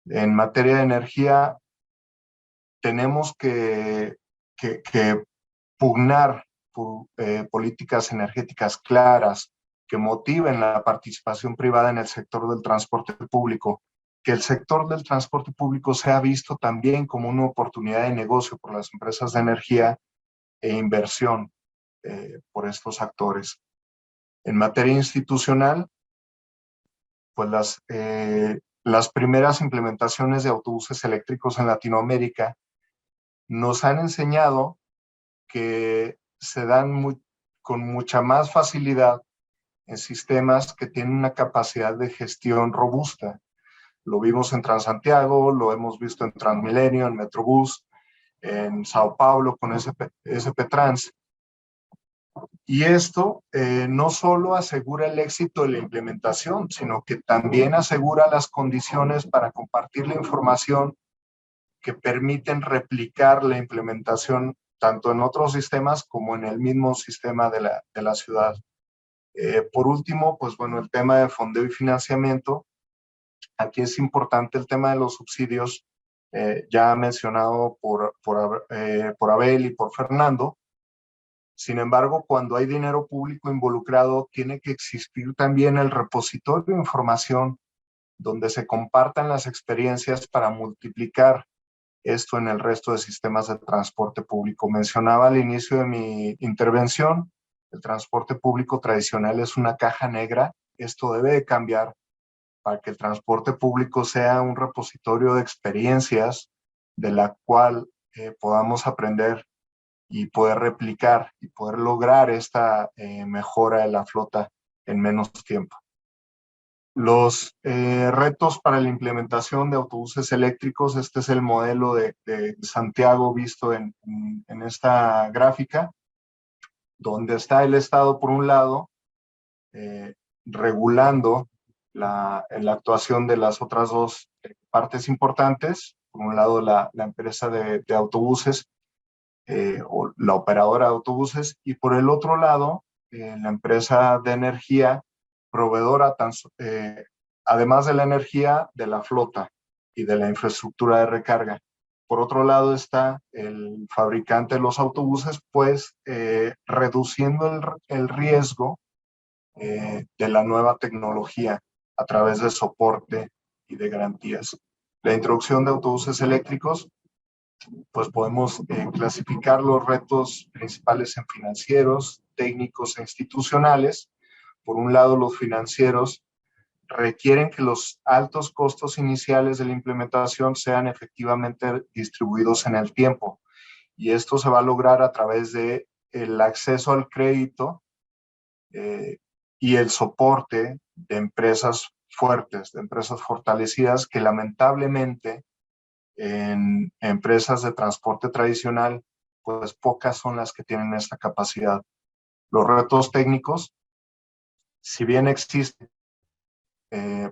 En materia de energía tenemos que pugnar políticas energéticas claras que motiven la participación privada en el sector del transporte público, que el sector del transporte público sea visto también como una oportunidad de negocio por las empresas de energía e inversión por estos actores. En materia institucional, pues las primeras implementaciones de autobuses eléctricos en Latinoamérica nos han enseñado que se dan con mucha más facilidad en sistemas que tienen una capacidad de gestión robusta. Lo vimos en Transantiago, lo hemos visto en Transmilenio, en Metrobús, en Sao Paulo con SP Trans. Y esto no solo asegura el éxito de la implementación, sino que también asegura las condiciones para compartir la información que permiten replicar la implementación tanto en otros sistemas como en el mismo sistema de la ciudad. Por último, pues bueno, el tema de fondeo y financiamiento. Aquí es importante el tema de los subsidios, ya mencionado por Abel y por Fernando. Sin embargo, cuando hay dinero público involucrado, tiene que existir también el repositorio de información donde se compartan las experiencias para multiplicar esto en el resto de sistemas de transporte público. Mencionaba al inicio de mi intervención, el transporte público tradicional es una caja negra. Esto debe de cambiar para que el transporte público sea un repositorio de experiencias de la cual podamos aprender y poder replicar y poder lograr esta mejora de la flota en menos tiempo. Los retos para la implementación de autobuses eléctricos, este es el modelo de Santiago visto en esta gráfica, donde está el Estado por un lado, regulando la actuación de las otras dos partes importantes, por un lado la empresa de autobuses o la operadora de autobuses, y por el otro lado la empresa de energía proveedora, además de la energía, de la flota y de la infraestructura de recarga. Por otro lado está el fabricante de los autobuses, pues reduciendo el riesgo de la nueva tecnología a través de soporte y de garantías. La introducción de autobuses eléctricos, pues podemos clasificar los retos principales en financieros, técnicos e institucionales. Por un lado, los financieros requieren que los altos costos iniciales de la implementación sean efectivamente distribuidos en el tiempo. Y esto se va a lograr a través de el acceso al crédito y el soporte de empresas fuertes, de empresas fortalecidas que lamentablemente en empresas de transporte tradicional, pues pocas son las que tienen esta capacidad. Los retos técnicos, si bien existe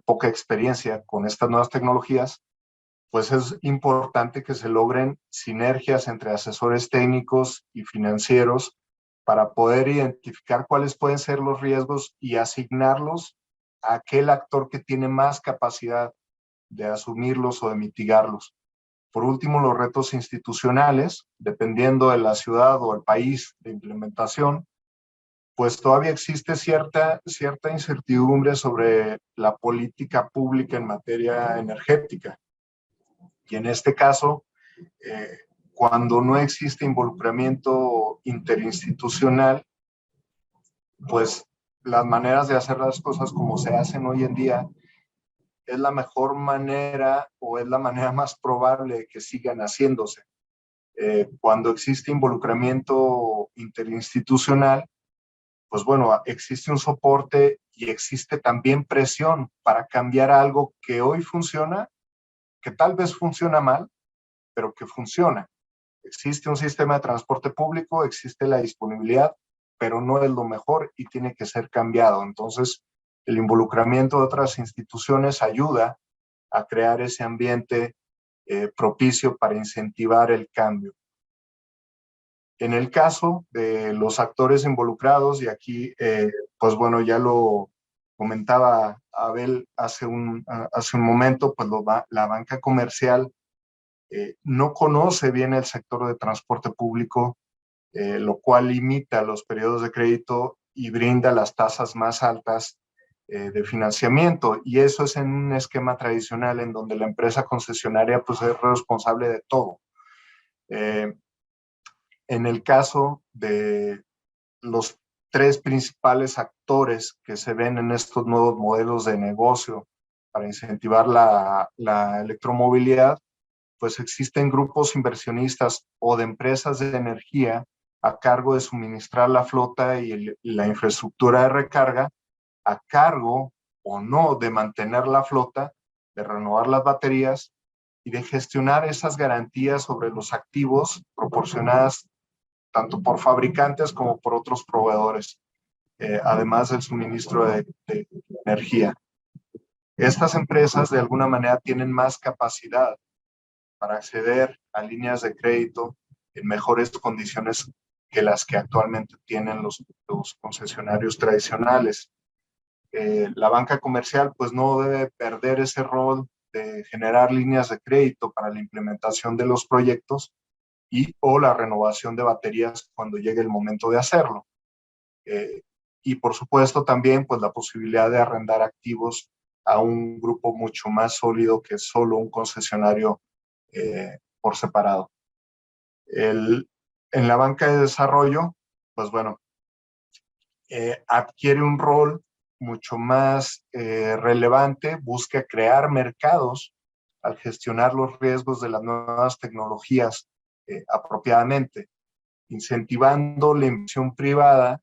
poca experiencia con estas nuevas tecnologías, pues es importante que se logren sinergias entre asesores técnicos y financieros para poder identificar cuáles pueden ser los riesgos y asignarlos a aquel actor que tiene más capacidad de asumirlos o de mitigarlos. Por último, los retos institucionales, dependiendo de la ciudad o el país de implementación, pues todavía existe cierta incertidumbre sobre la política pública en materia energética. Y en este caso, cuando no existe involucramiento interinstitucional, pues las maneras de hacer las cosas como se hacen hoy en día es la mejor manera o es la manera más probable de que sigan haciéndose. Cuando existe involucramiento interinstitucional, pues bueno, existe un soporte y existe también presión para cambiar algo que hoy funciona, que tal vez funciona mal, pero que funciona. Existe un sistema de transporte público, existe la disponibilidad, pero no es lo mejor y tiene que ser cambiado. Entonces, el involucramiento de otras instituciones ayuda a crear ese ambiente propicio para incentivar el cambio. En el caso de los actores involucrados, y aquí, pues bueno, ya lo comentaba Abel hace un momento, pues la banca comercial no conoce bien el sector de transporte público, lo cual limita los periodos de crédito y brinda las tasas más altas de financiamiento. Y eso es en un esquema tradicional en donde la empresa concesionaria pues, es responsable de todo. En el caso de los tres principales actores que se ven en estos nuevos modelos de negocio para incentivar la electromovilidad, pues existen grupos inversionistas o de empresas de energía a cargo de suministrar la flota y la infraestructura de recarga, a cargo o no de mantener la flota, de renovar las baterías y de gestionar esas garantías sobre los activos proporcionadas tanto por fabricantes como por otros proveedores, además del suministro de energía. Estas empresas de alguna manera tienen más capacidad para acceder a líneas de crédito en mejores condiciones que las que actualmente tienen los concesionarios tradicionales. La banca comercial pues no debe perder ese rol de generar líneas de crédito para la implementación de los proyectos o la renovación de baterías cuando llegue el momento de hacerlo. Y por supuesto también pues la posibilidad de arrendar activos a un grupo mucho más sólido que solo un concesionario por separado. En la banca de desarrollo, pues bueno, adquiere un rol mucho más relevante, busca crear mercados al gestionar los riesgos de las nuevas tecnologías apropiadamente, incentivando la inversión privada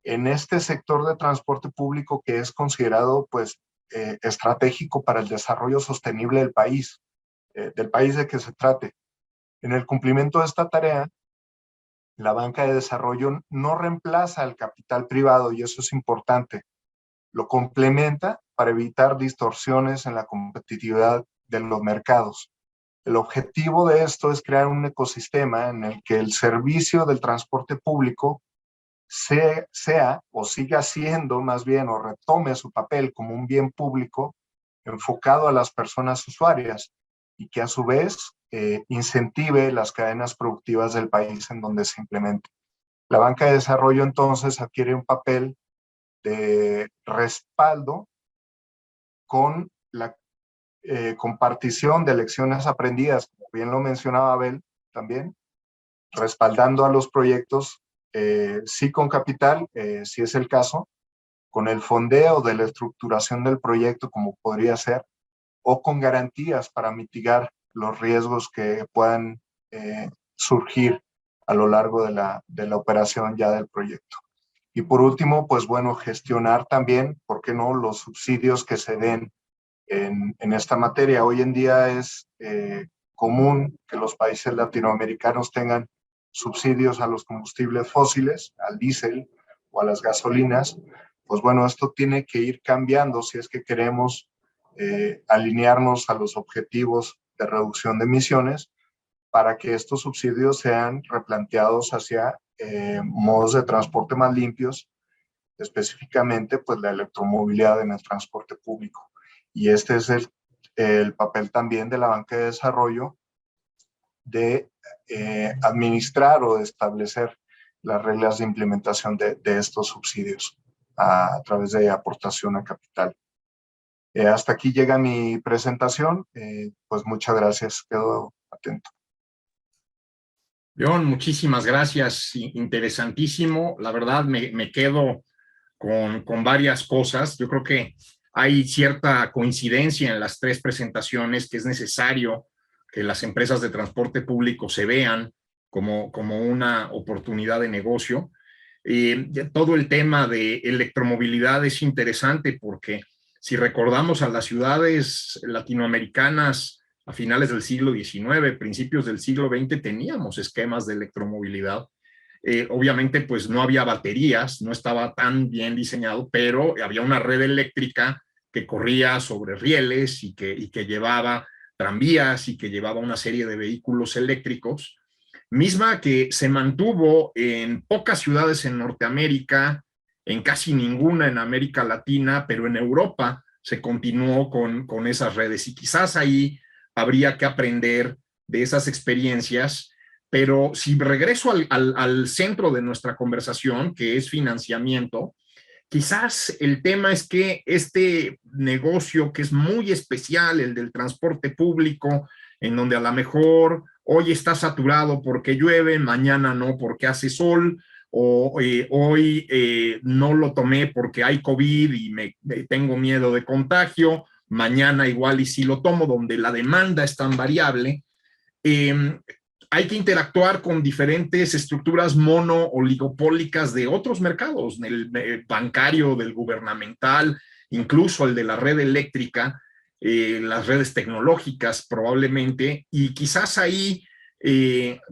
en este sector de transporte público que es considerado pues estratégico para el desarrollo sostenible del país de que se trate. En el cumplimiento de esta tarea, la banca de desarrollo no reemplaza al capital privado y eso es importante. Lo complementa para evitar distorsiones en la competitividad de los mercados. El objetivo de esto es crear un ecosistema en el que el servicio del transporte público sea o siga siendo más bien o retome su papel como un bien público enfocado a las personas usuarias y que a su vez incentive las cadenas productivas del país en donde se implemente. La banca de desarrollo entonces adquiere un papel de respaldo con la compartición de lecciones aprendidas, como bien lo mencionaba Abel también, respaldando a los proyectos, sí con capital, si es el caso, con el fondeo de la estructuración del proyecto, como podría ser, o con garantías para mitigar los riesgos que puedan surgir a lo largo de la operación ya del proyecto. Y por último, pues bueno, gestionar también, ¿por qué no?, los subsidios que se den en esta materia. Hoy en día es común que los países latinoamericanos tengan subsidios a los combustibles fósiles, al diésel o a las gasolinas. Pues bueno, esto tiene que ir cambiando si es que queremos alinearnos a los objetivos de reducción de emisiones para que estos subsidios sean replanteados hacia modos de transporte más limpios, específicamente pues la electromovilidad en el transporte público. Y este es el papel también de la banca de desarrollo de administrar o de establecer las reglas de implementación de estos subsidios a través de aportación a capital. Hasta aquí llega mi presentación. Pues muchas gracias, quedo atento. León, muchísimas gracias, interesantísimo. La verdad me quedo con varias cosas. Yo creo que hay cierta coincidencia en las tres presentaciones, que es necesario que las empresas de transporte público se vean como una oportunidad de negocio. Todo el tema de electromovilidad es interesante porque si recordamos a las ciudades latinoamericanas a finales del siglo XIX, principios del siglo XX, teníamos esquemas de electromovilidad. Obviamente, pues no había baterías, no estaba tan bien diseñado, pero había una red eléctrica que corría sobre rieles y que llevaba tranvías y que llevaba una serie de vehículos eléctricos, misma que se mantuvo en pocas ciudades en Norteamérica, en casi ninguna en América Latina, pero en Europa se continuó con esas redes, y quizás ahí habría que aprender de esas experiencias. Pero si regreso al centro de nuestra conversación, que es financiamiento, quizás el tema es que este negocio, que es muy especial, el del transporte público, en donde a lo mejor hoy está saturado porque llueve, mañana no porque hace sol, o hoy no lo tomé porque hay COVID y tengo miedo de contagio, mañana igual y sí lo tomo, donde la demanda es tan variable. Hay que interactuar con diferentes estructuras mono-oligopólicas de otros mercados, del bancario, del gubernamental, incluso el de la red eléctrica, las redes tecnológicas probablemente, y quizás ahí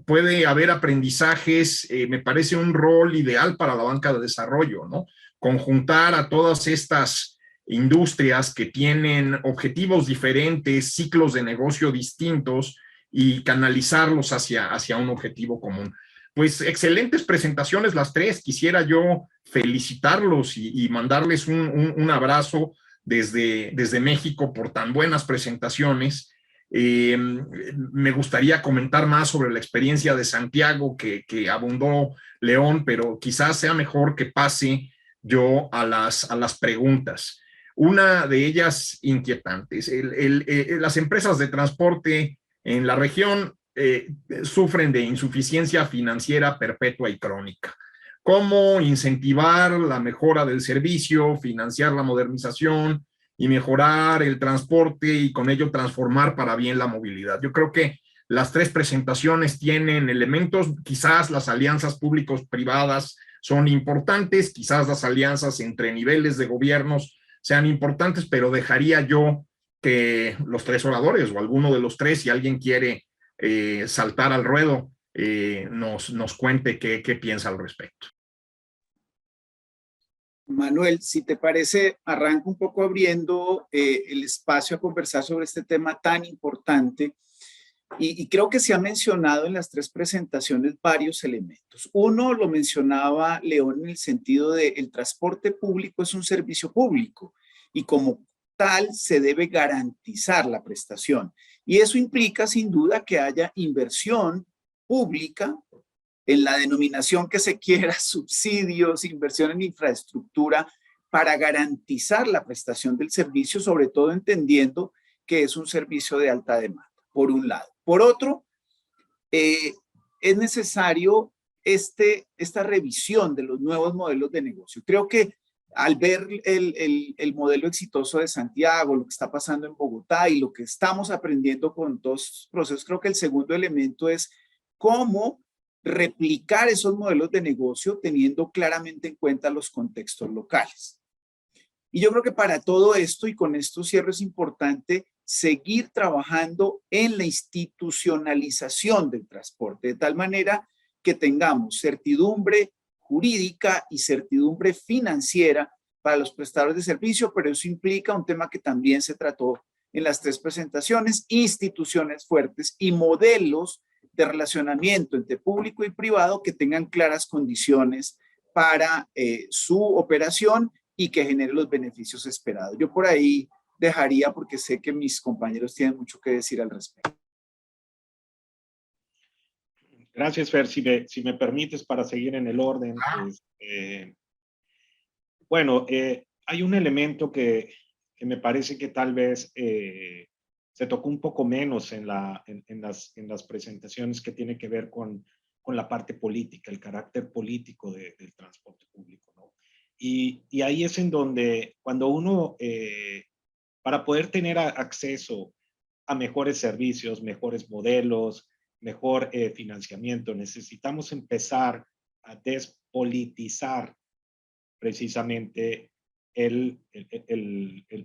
puede haber aprendizajes. Me parece un rol ideal para la banca de desarrollo, ¿no? Conjuntar a todas estas industrias que tienen objetivos diferentes, ciclos de negocio distintos, y canalizarlos hacia un objetivo común. Pues excelentes presentaciones las tres. Quisiera yo felicitarlos y mandarles un abrazo desde México por tan buenas presentaciones. Me gustaría comentar más sobre la experiencia de Santiago que abundó León, pero quizás sea mejor que pase yo a las preguntas. Una de ellas inquietantes. Las empresas de transporte en la región sufren de insuficiencia financiera perpetua y crónica. ¿Cómo incentivar la mejora del servicio, financiar la modernización y mejorar el transporte y con ello transformar para bien la movilidad? Yo creo que las tres presentaciones tienen elementos. Quizás las alianzas públicos-privadas son importantes, quizás las alianzas entre niveles de gobiernos sean importantes, pero dejaría yo que los tres oradores o alguno de los tres, si alguien quiere saltar al ruedo, nos cuente qué piensa al respecto. Manuel, si te parece, arranco un poco abriendo el espacio a conversar sobre este tema tan importante, y creo que se ha mencionado en las tres presentaciones varios elementos. Uno lo mencionaba León en el sentido de el transporte público es un servicio público y como tal se debe garantizar la prestación, y eso implica sin duda que haya inversión pública en la denominación que se quiera, subsidios, inversión en infraestructura para garantizar la prestación del servicio, sobre todo entendiendo que es un servicio de alta demanda, por un lado. Por otro, es necesario esta revisión de los nuevos modelos de negocio. Creo que al ver el modelo exitoso de Santiago, lo que está pasando en Bogotá y lo que estamos aprendiendo con dos procesos, creo que el segundo elemento es cómo replicar esos modelos de negocio teniendo claramente en cuenta los contextos locales. Y yo creo que para todo esto, y con esto cierro, es importante seguir trabajando en la institucionalización del transporte, de tal manera que tengamos certidumbre jurídica y certidumbre financiera para los prestadores de servicio, pero eso implica un tema que también se trató en las tres presentaciones: instituciones fuertes y modelos de relacionamiento entre público y privado que tengan claras condiciones para su operación y que genere los beneficios esperados. Yo por ahí dejaría, porque sé que mis compañeros tienen mucho que decir al respecto. Gracias, Fer. Si me permites, para seguir en el orden. Bueno, hay un elemento que que me parece que tal vez se tocó un poco menos en las presentaciones, que tiene que ver con la parte política, el carácter político del transporte público, ¿no? Y ahí es en donde, cuando uno, para poder tener acceso a mejores servicios, mejores modelos, mejor financiamiento, necesitamos empezar a despolitizar precisamente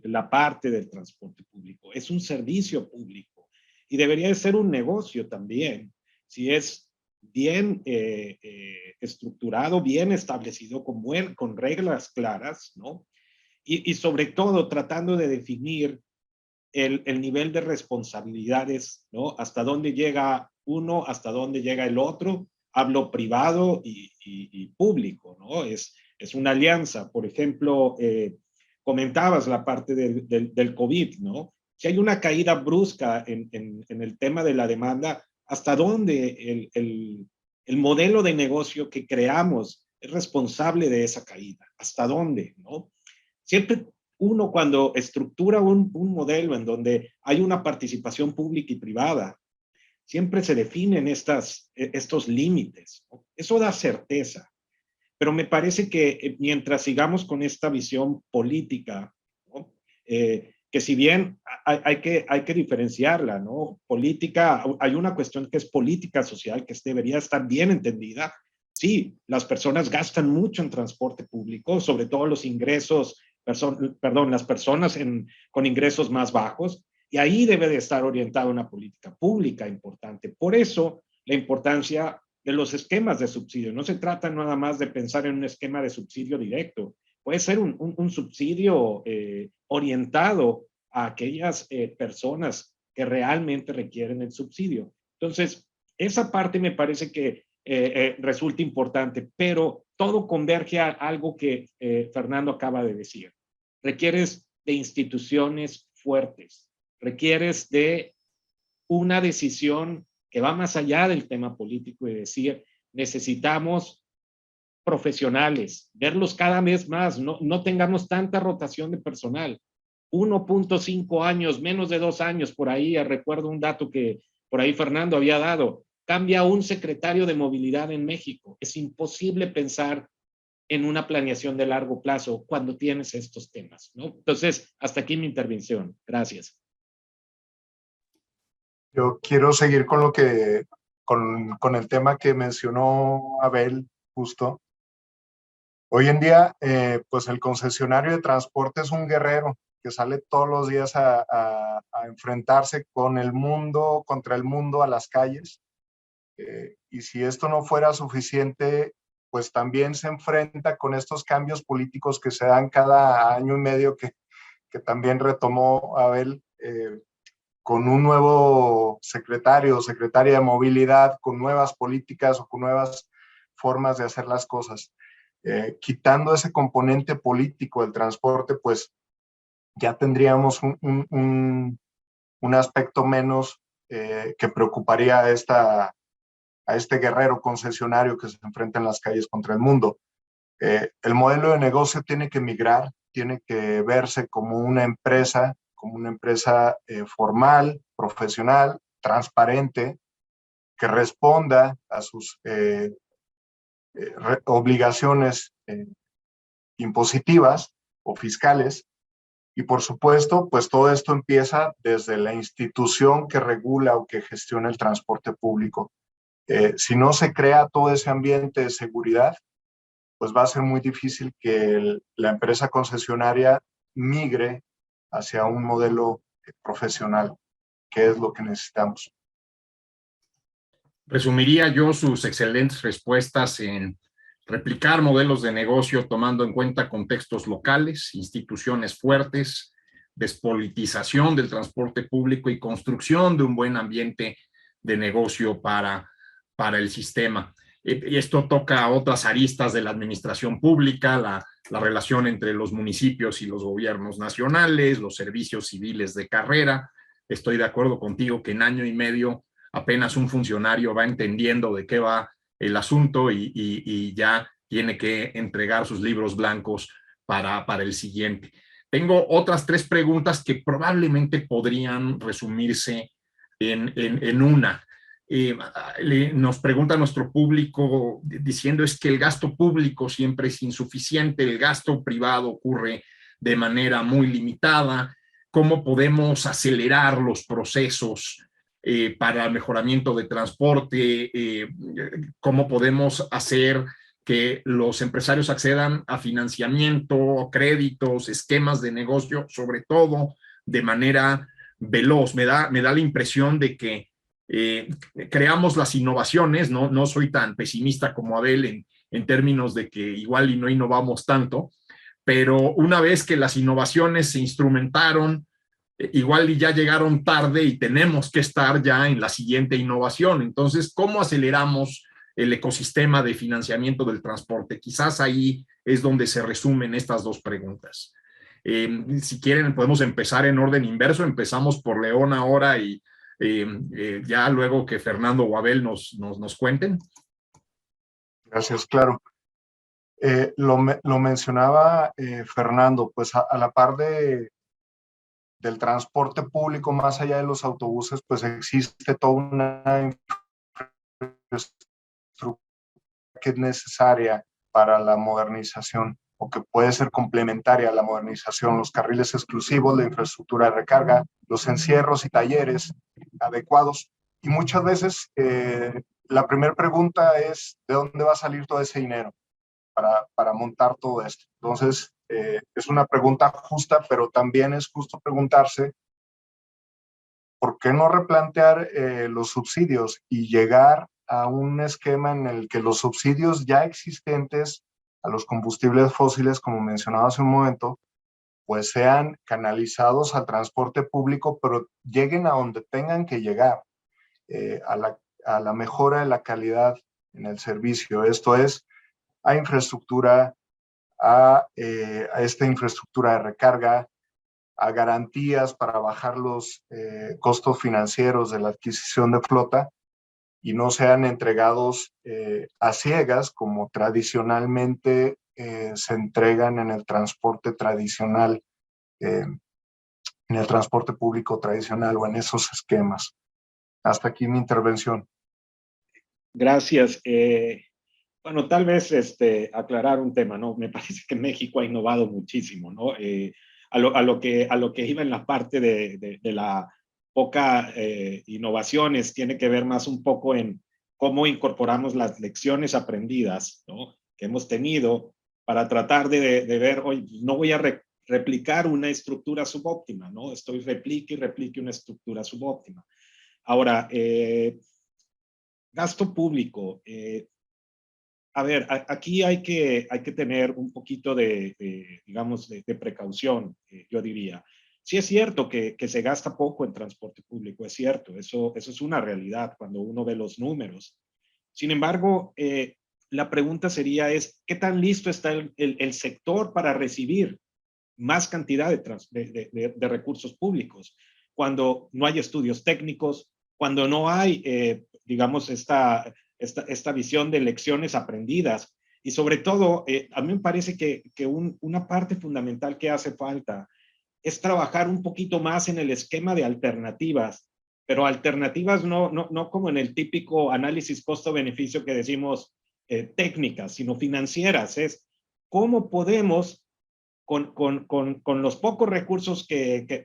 la parte del transporte público. Es un servicio público y debería de ser un negocio también, si es bien estructurado, bien establecido, con reglas claras, ¿no? Y sobre todo tratando de definir el nivel de responsabilidades, ¿no? Hasta dónde llega uno, hasta dónde llega el otro. Hablo privado y público, ¿no? Es una alianza. Por ejemplo, comentabas la parte del COVID, ¿no? Si hay una caída brusca en el tema de la demanda, ¿hasta dónde el modelo de negocio que creamos es responsable de esa caída? ¿Hasta dónde, no? Siempre uno, cuando estructura un modelo en donde hay una participación pública y privada, siempre se definen estos límites, ¿no? Eso da certeza. Pero me parece que mientras sigamos con esta visión política, ¿no? Que si bien hay que diferenciarla, ¿no? Política, hay una cuestión que es política social, que debería estar bien entendida. Sí, las personas gastan mucho en transporte público, sobre todo los ingresos, las personas con ingresos más bajos, y ahí debe de estar orientada una política pública importante. Por eso, la importancia de los esquemas de subsidio. No se trata nada más de pensar en un esquema de subsidio directo. Puede ser un subsidio orientado a aquellas personas que realmente requieren el subsidio. Entonces, esa parte me parece que resulta importante, pero todo converge a algo que Fernando acaba de decir. Requieres de instituciones fuertes, requieres de una decisión que va más allá del tema político y decir, necesitamos profesionales, verlos cada vez más, no tengamos tanta rotación de personal. 1.5 años, menos de 2 años, por ahí recuerdo un dato que por ahí Fernando había dado, cambia un secretario de movilidad en México. Es imposible pensar en una planeación de largo plazo cuando tienes estos temas, ¿no? Entonces, hasta aquí mi intervención. Gracias. Yo quiero seguir con con el tema que mencionó Abel justo. Hoy en día, pues el concesionario de transporte es un guerrero que sale todos los días a enfrentarse con el mundo, contra el mundo, a las calles. Y si esto no fuera suficiente, pues también se enfrenta con estos cambios políticos que se dan cada año y medio, que también retomó Abel, con un nuevo secretario o secretaria de movilidad, con nuevas políticas o con nuevas formas de hacer las cosas. Quitando ese componente político del transporte, pues ya tendríamos un aspecto menos que preocuparía a este guerrero concesionario que se enfrenta en las calles contra el mundo. El modelo de negocio tiene que migrar, tiene que verse como una empresa formal, profesional, transparente, que responda a sus obligaciones impositivas o fiscales. Y por supuesto, pues todo esto empieza desde la institución que regula o que gestiona el transporte público. Si no se crea todo ese ambiente de seguridad, pues va a ser muy difícil que la empresa concesionaria migre hacia un modelo profesional, que es lo que necesitamos. Resumiría yo sus excelentes respuestas en replicar modelos de negocio tomando en cuenta contextos locales, instituciones fuertes, despolitización del transporte público y construcción de un buen ambiente de negocio para el sistema. Y esto toca otras aristas de la administración pública, la relación entre los municipios y los gobiernos nacionales, los servicios civiles de carrera. Estoy de acuerdo contigo que en año y medio apenas un funcionario va entendiendo de qué va el asunto y ya tiene que entregar sus libros blancos para el siguiente. Tengo otras 3 preguntas que probablemente podrían resumirse en una. Nos pregunta nuestro público diciendo es que el gasto público siempre es insuficiente, el gasto privado ocurre de manera muy limitada. ¿Cómo podemos acelerar los procesos para el mejoramiento de transporte? ¿Cómo podemos hacer que los empresarios accedan a financiamiento, créditos, esquemas de negocio, sobre todo de manera veloz? Me da la impresión de que creamos las innovaciones, no soy tan pesimista como Abel en términos de que igual y no innovamos tanto, pero una vez que las innovaciones se instrumentaron, igual y ya llegaron tarde y tenemos que estar ya en la siguiente innovación. Entonces, ¿cómo aceleramos el ecosistema de financiamiento del transporte? Quizás ahí es donde se resumen estas 2 preguntas. Si quieren, podemos empezar en orden inverso. Empezamos por León ahora y ya luego que Fernando o Abel nos cuenten. Gracias, claro. Lo mencionaba Fernando, pues a la par del transporte público, más allá de los autobuses, pues existe toda una infraestructura que es necesaria para la modernización o que puede ser complementaria a la modernización, los carriles exclusivos, la infraestructura de recarga, los encierros y talleres adecuados. Y muchas veces la primera pregunta es, ¿de dónde va a salir todo ese dinero para montar todo esto? Entonces, es una pregunta justa, pero también es justo preguntarse, ¿por qué no replantear los subsidios y llegar a un esquema en el que los subsidios ya existentes a los combustibles fósiles, como mencionaba hace un momento, pues sean canalizados al transporte público, pero lleguen a donde tengan que llegar, a la mejora de la calidad en el servicio? Esto es, a infraestructura, a esta infraestructura de recarga, a garantías para bajar los costos financieros de la adquisición de flota y no sean entregados a ciegas como tradicionalmente se entregan en el transporte tradicional, en el transporte público tradicional o en esos esquemas. Hasta aquí mi intervención. Gracias. Bueno, tal vez aclarar un tema, ¿no? Me parece que México ha innovado muchísimo, ¿no? A lo que iba en la parte de la poca innovaciones tiene que ver más un poco en cómo incorporamos las lecciones aprendidas, ¿no?, que hemos tenido para tratar de ver, oye, no voy a replicar una estructura subóptima, ¿no? Estoy replique y replique una estructura subóptima. Ahora, gasto público. A ver, aquí hay que tener un poquito digamos, de precaución, yo diría. Sí es cierto que se gasta poco en transporte público, es cierto, eso es una realidad cuando uno ve los números. Sin embargo, la pregunta sería ¿qué tan listo está el sector para recibir más cantidad de recursos públicos? Cuando no hay estudios técnicos, cuando no hay, digamos, esta visión de lecciones aprendidas. Y sobre todo, a mí me parece que una parte fundamental que hace falta es trabajar un poquito más en el esquema de alternativas, pero alternativas no como en el típico análisis costo-beneficio que decimos técnicas, sino financieras. Es cómo podemos, con los pocos recursos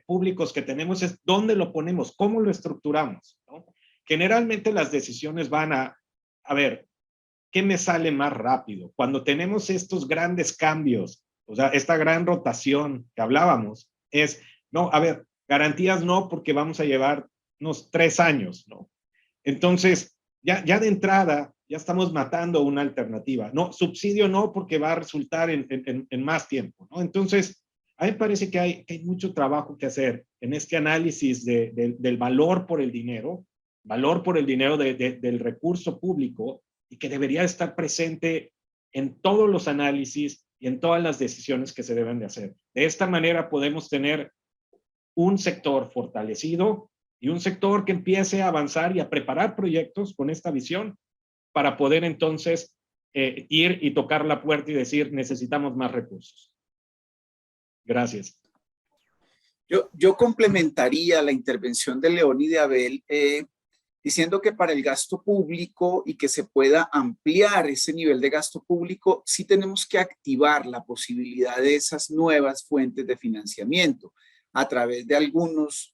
públicos que tenemos, es dónde lo ponemos, cómo lo estructuramos, ¿no? Generalmente las decisiones van a ver, ¿qué me sale más rápido? Cuando tenemos estos grandes cambios, o sea, esta gran rotación que hablábamos, no, a ver, garantías no, porque vamos a llevar unos 3 años, ¿no? Entonces, ya de entrada, ya estamos matando una alternativa. No, subsidio no, porque va a resultar en más tiempo, ¿no? Entonces, a mí me parece que hay mucho trabajo que hacer en este análisis del valor por el dinero del recurso público, y que debería estar presente en todos los análisis y en todas las decisiones que se deben de hacer. De esta manera podemos tener un sector fortalecido y un sector que empiece a avanzar y a preparar proyectos con esta visión para poder entonces ir y tocar la puerta y decir necesitamos más recursos. Gracias. Yo complementaría la intervención de León y de Abel diciendo que para el gasto público y que se pueda ampliar ese nivel de gasto público, sí tenemos que activar la posibilidad de esas nuevas fuentes de financiamiento a través de algunos,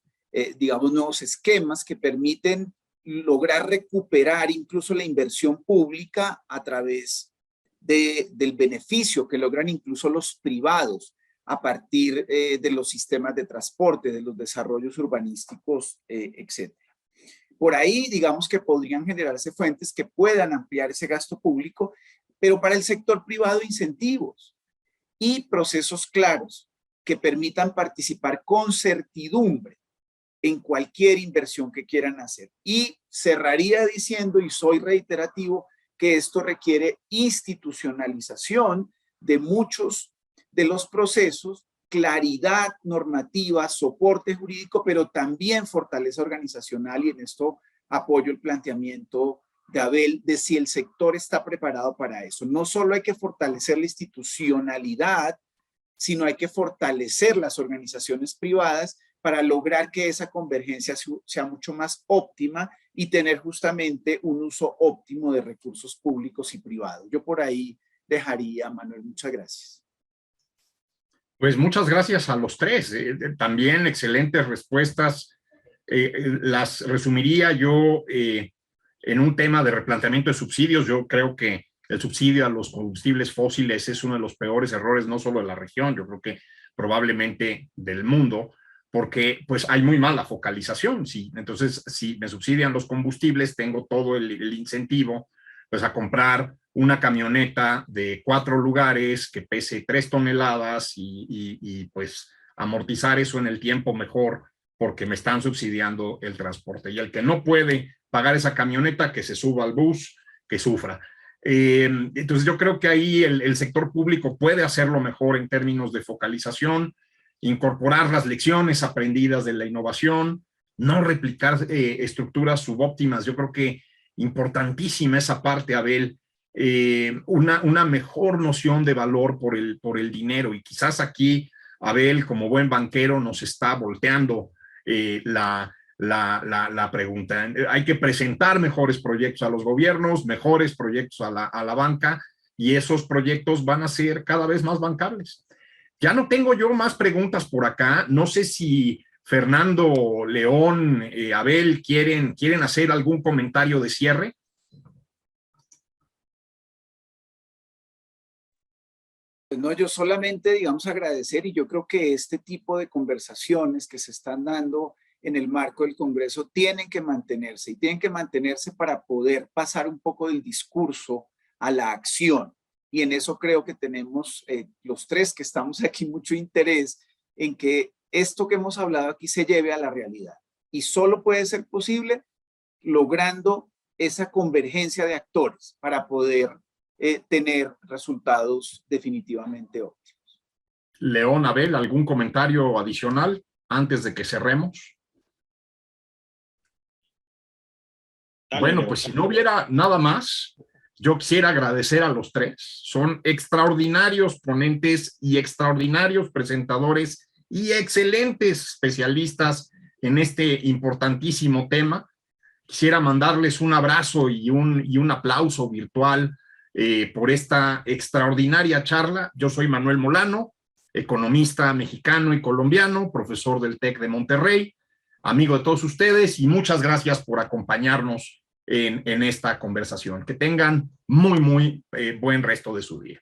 digamos, nuevos esquemas que permiten lograr recuperar incluso la inversión pública a través del beneficio que logran incluso los privados a partir de los sistemas de transporte, de los desarrollos urbanísticos, etc. Por ahí, digamos que podrían generarse fuentes que puedan ampliar ese gasto público, pero para el sector privado incentivos y procesos claros que permitan participar con certidumbre en cualquier inversión que quieran hacer. Y cerraría diciendo, y soy reiterativo, que esto requiere institucionalización de muchos de los procesos, claridad normativa, soporte jurídico, pero también fortaleza organizacional, y en esto apoyo el planteamiento de Abel de si el sector está preparado para eso. No solo hay que fortalecer la institucionalidad, sino hay que fortalecer las organizaciones privadas para lograr que esa convergencia sea mucho más óptima y tener justamente un uso óptimo de recursos públicos y privados. Yo por ahí dejaría, Manuel. Muchas gracias. Pues muchas gracias a los tres. También excelentes respuestas. Las resumiría yo en un tema de replanteamiento de subsidios. Yo creo que el subsidio a los combustibles fósiles es uno de los peores errores, no solo de la región, yo creo que probablemente del mundo, porque pues hay muy mala focalización. ¿Sí? Entonces, si me subsidian los combustibles, tengo todo el incentivo pues a comprar una camioneta de 4 lugares que pese 3 toneladas y pues amortizar eso en el tiempo mejor porque me están subsidiando el transporte. Y el que no puede pagar esa camioneta, que se suba al bus, que sufra. Entonces yo creo que ahí el sector público puede hacerlo mejor en términos de focalización, incorporar las lecciones aprendidas de la innovación, no replicar estructuras subóptimas. Yo creo que importantísima esa parte, Abel, una mejor noción de valor por el dinero, y quizás aquí Abel, como buen banquero, nos está volteando la pregunta. Hay que presentar mejores proyectos a los gobiernos, mejores proyectos a la banca, y esos proyectos van a ser cada vez más bancables. Ya no tengo yo más preguntas por acá. No sé si Fernando, León, Abel, ¿quieren hacer algún comentario de cierre? No, yo solamente, digamos, agradecer, y yo creo que este tipo de conversaciones que se están dando en el marco del Congreso tienen que mantenerse, y tienen que mantenerse para poder pasar un poco del discurso a la acción. Y en eso creo que tenemos los tres que estamos aquí mucho interés en que esto que hemos hablado aquí se lleve a la realidad. Y solo puede ser posible logrando esa convergencia de actores para poder tener resultados definitivamente óptimos. León, Abel, ¿algún comentario adicional antes de que cerremos? Bueno, pues si no hubiera nada más, yo quisiera agradecer a los tres. Son extraordinarios ponentes y extraordinarios presentadores y excelentes especialistas en este importantísimo tema. Quisiera mandarles un abrazo y un aplauso virtual por esta extraordinaria charla. Yo soy Manuel Molano, economista mexicano y colombiano, profesor del TEC de Monterrey, amigo de todos ustedes, y muchas gracias por acompañarnos en esta conversación. Que tengan muy buen resto de su día.